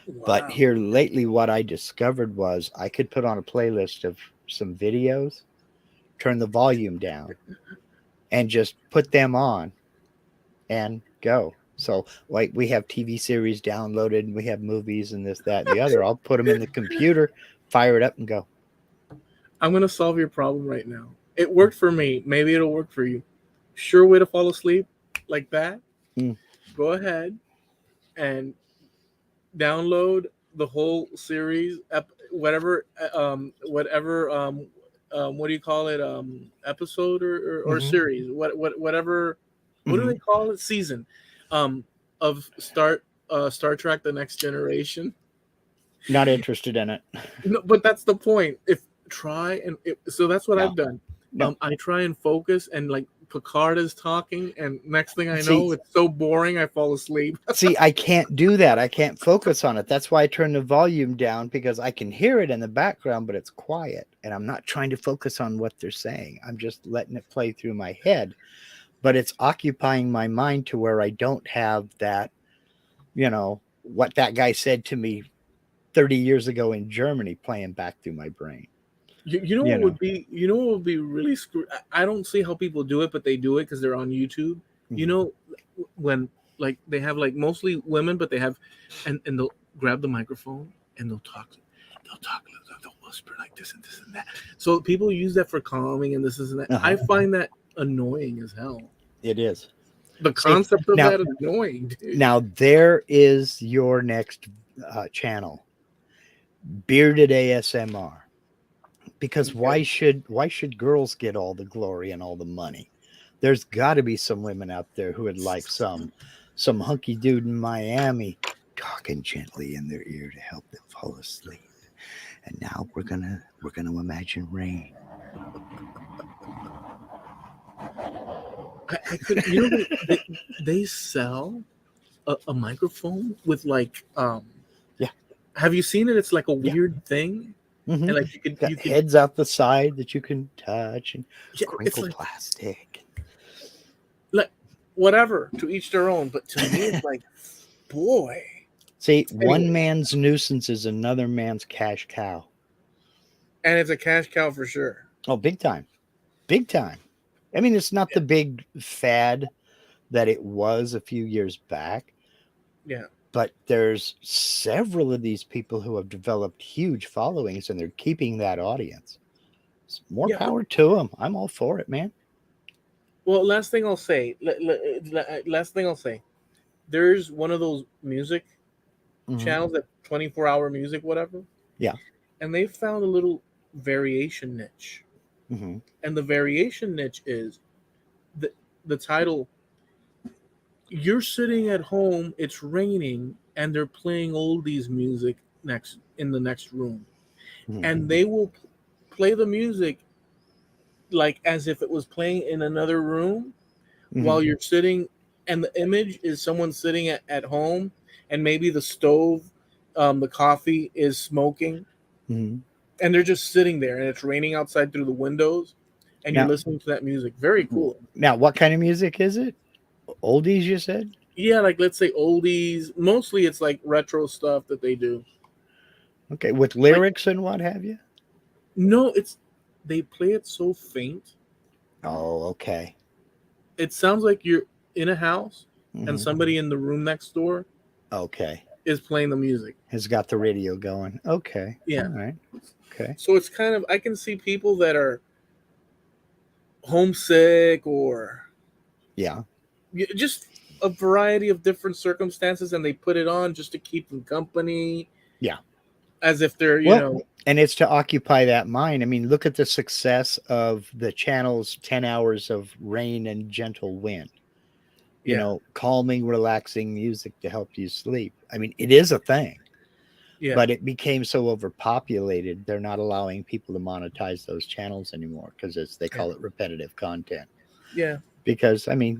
Wow. But here lately, what I discovered was I could put on a playlist of some videos, turn the volume down, and just put them on and go. So, like, we have TV series downloaded, and we have movies and this, that, and the other. I'll put them in the computer, fire it up, and go. I'm going to solve your problem right now. It worked for me. Maybe it'll work for you. Sure way to fall asleep like that. Go ahead and download the whole series, whatever, what do you call it? Episode or series, whatever. What do they call it? Season, of Star Trek: The Next Generation. Not interested in it. No, but that's the point. So that's what I've done. No. I try and focus and like Picard is talking, and next thing I See- know, it's so boring I fall asleep. See, I can't do that. I can't focus on it. That's why I turn the volume down, because I can hear it in the background, but it's quiet. And I'm not trying to focus on what they're saying. I'm just letting it play through my head. But it's occupying my mind to where I don't have that, what that guy said to me 30 years ago in Germany playing back through my brain. You know what would be really I don't see how people do it, but they do it because they're on YouTube. You know, when like they have like mostly women, but they have and they'll grab the microphone and they'll whisper like this and this and that. So people use that for calming and this and that. I find that annoying as hell. It is. The concept of that is annoying, dude. Now there is your next channel, Bearded ASMR. Because why should girls get all the glory and all the money? There's got to be some women out there who would like some hunky dude in Miami talking gently in their ear to help them fall asleep. And now we're gonna imagine rain. I could, they sell a microphone with like Have you seen it? It's like a weird thing. Mm-hmm. And like you could heads out the side that you can touch and crinkle like, plastic. Like whatever, to each their own. But to me, it's like, boy. See, one man's nuisance is another man's cash cow. And it's a cash cow for sure. Oh, big time. Big time. I mean, it's not the big fad that it was a few years back. Yeah. But there's several of these people who have developed huge followings, and they're keeping that audience. More power to them. I'm all for it, man. Well, last thing I'll say. There's one of those music channels, that 24-hour music, whatever. Yeah. And they found a little variation niche. Mm-hmm. And the variation niche is the title. You're sitting at home, it's raining, and they're playing oldies music in the next room. Mm-hmm. And they will play the music like as if it was playing in another room while you're sitting, and the image is someone sitting at home, and maybe the stove, the coffee is smoking, and they're just sitting there, and it's raining outside through the windows, and you're listening to that music. Very cool. Now, what kind of music is it? Oldies, you said? Yeah, like let's say oldies. Mostly it's like retro stuff that they do. Okay, with lyrics and what have you? No, they play it so faint. Oh, okay. It sounds like you're in a house and somebody in the room next door is playing the music. Has got the radio going. Okay. Yeah. All right. Okay. So it's kind of, I can see people that are homesick or just a variety of different circumstances, and they put it on just to keep them company. Yeah. As if they're, you know. And it's to occupy that mind. I mean, look at the success of the channel's 10 hours of rain and gentle wind. You know, calming, relaxing music to help you sleep. I mean, it is a thing. Yeah. But it became so overpopulated, they're not allowing people to monetize those channels anymore because they call it repetitive content. Yeah. Because, I mean,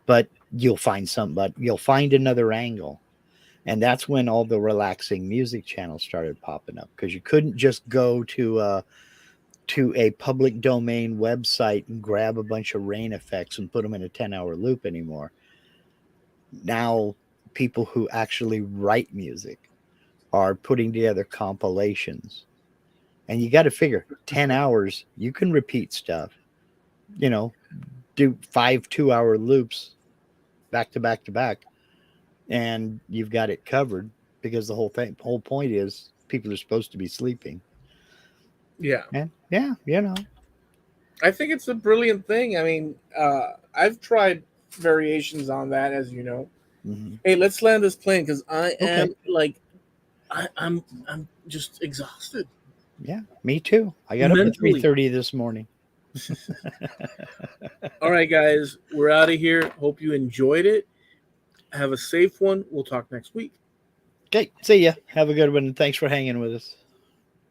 but you'll find you'll find another angle. And that's when all the relaxing music channels started popping up, because you couldn't just go to a public domain website and grab a bunch of rain effects and put them in a 10-hour loop anymore. Now, people who actually write music are putting together compilations. And you got to figure 10 hours, you can repeat stuff, do 5 2-hour loops back to back to back, and you've got it covered, because the whole point is people are supposed to be sleeping. Yeah. And I think it's a brilliant thing. I mean, I've tried variations on that, as you know. Mm-hmm. Hey, let's land this plane, because I am I'm just exhausted. Yeah, me too. I got up at 3:30 this morning. All right, guys, we're out of here. Hope you enjoyed it. Have a safe one. We'll talk next week. Okay, see ya. Have a good one, and thanks for hanging with us.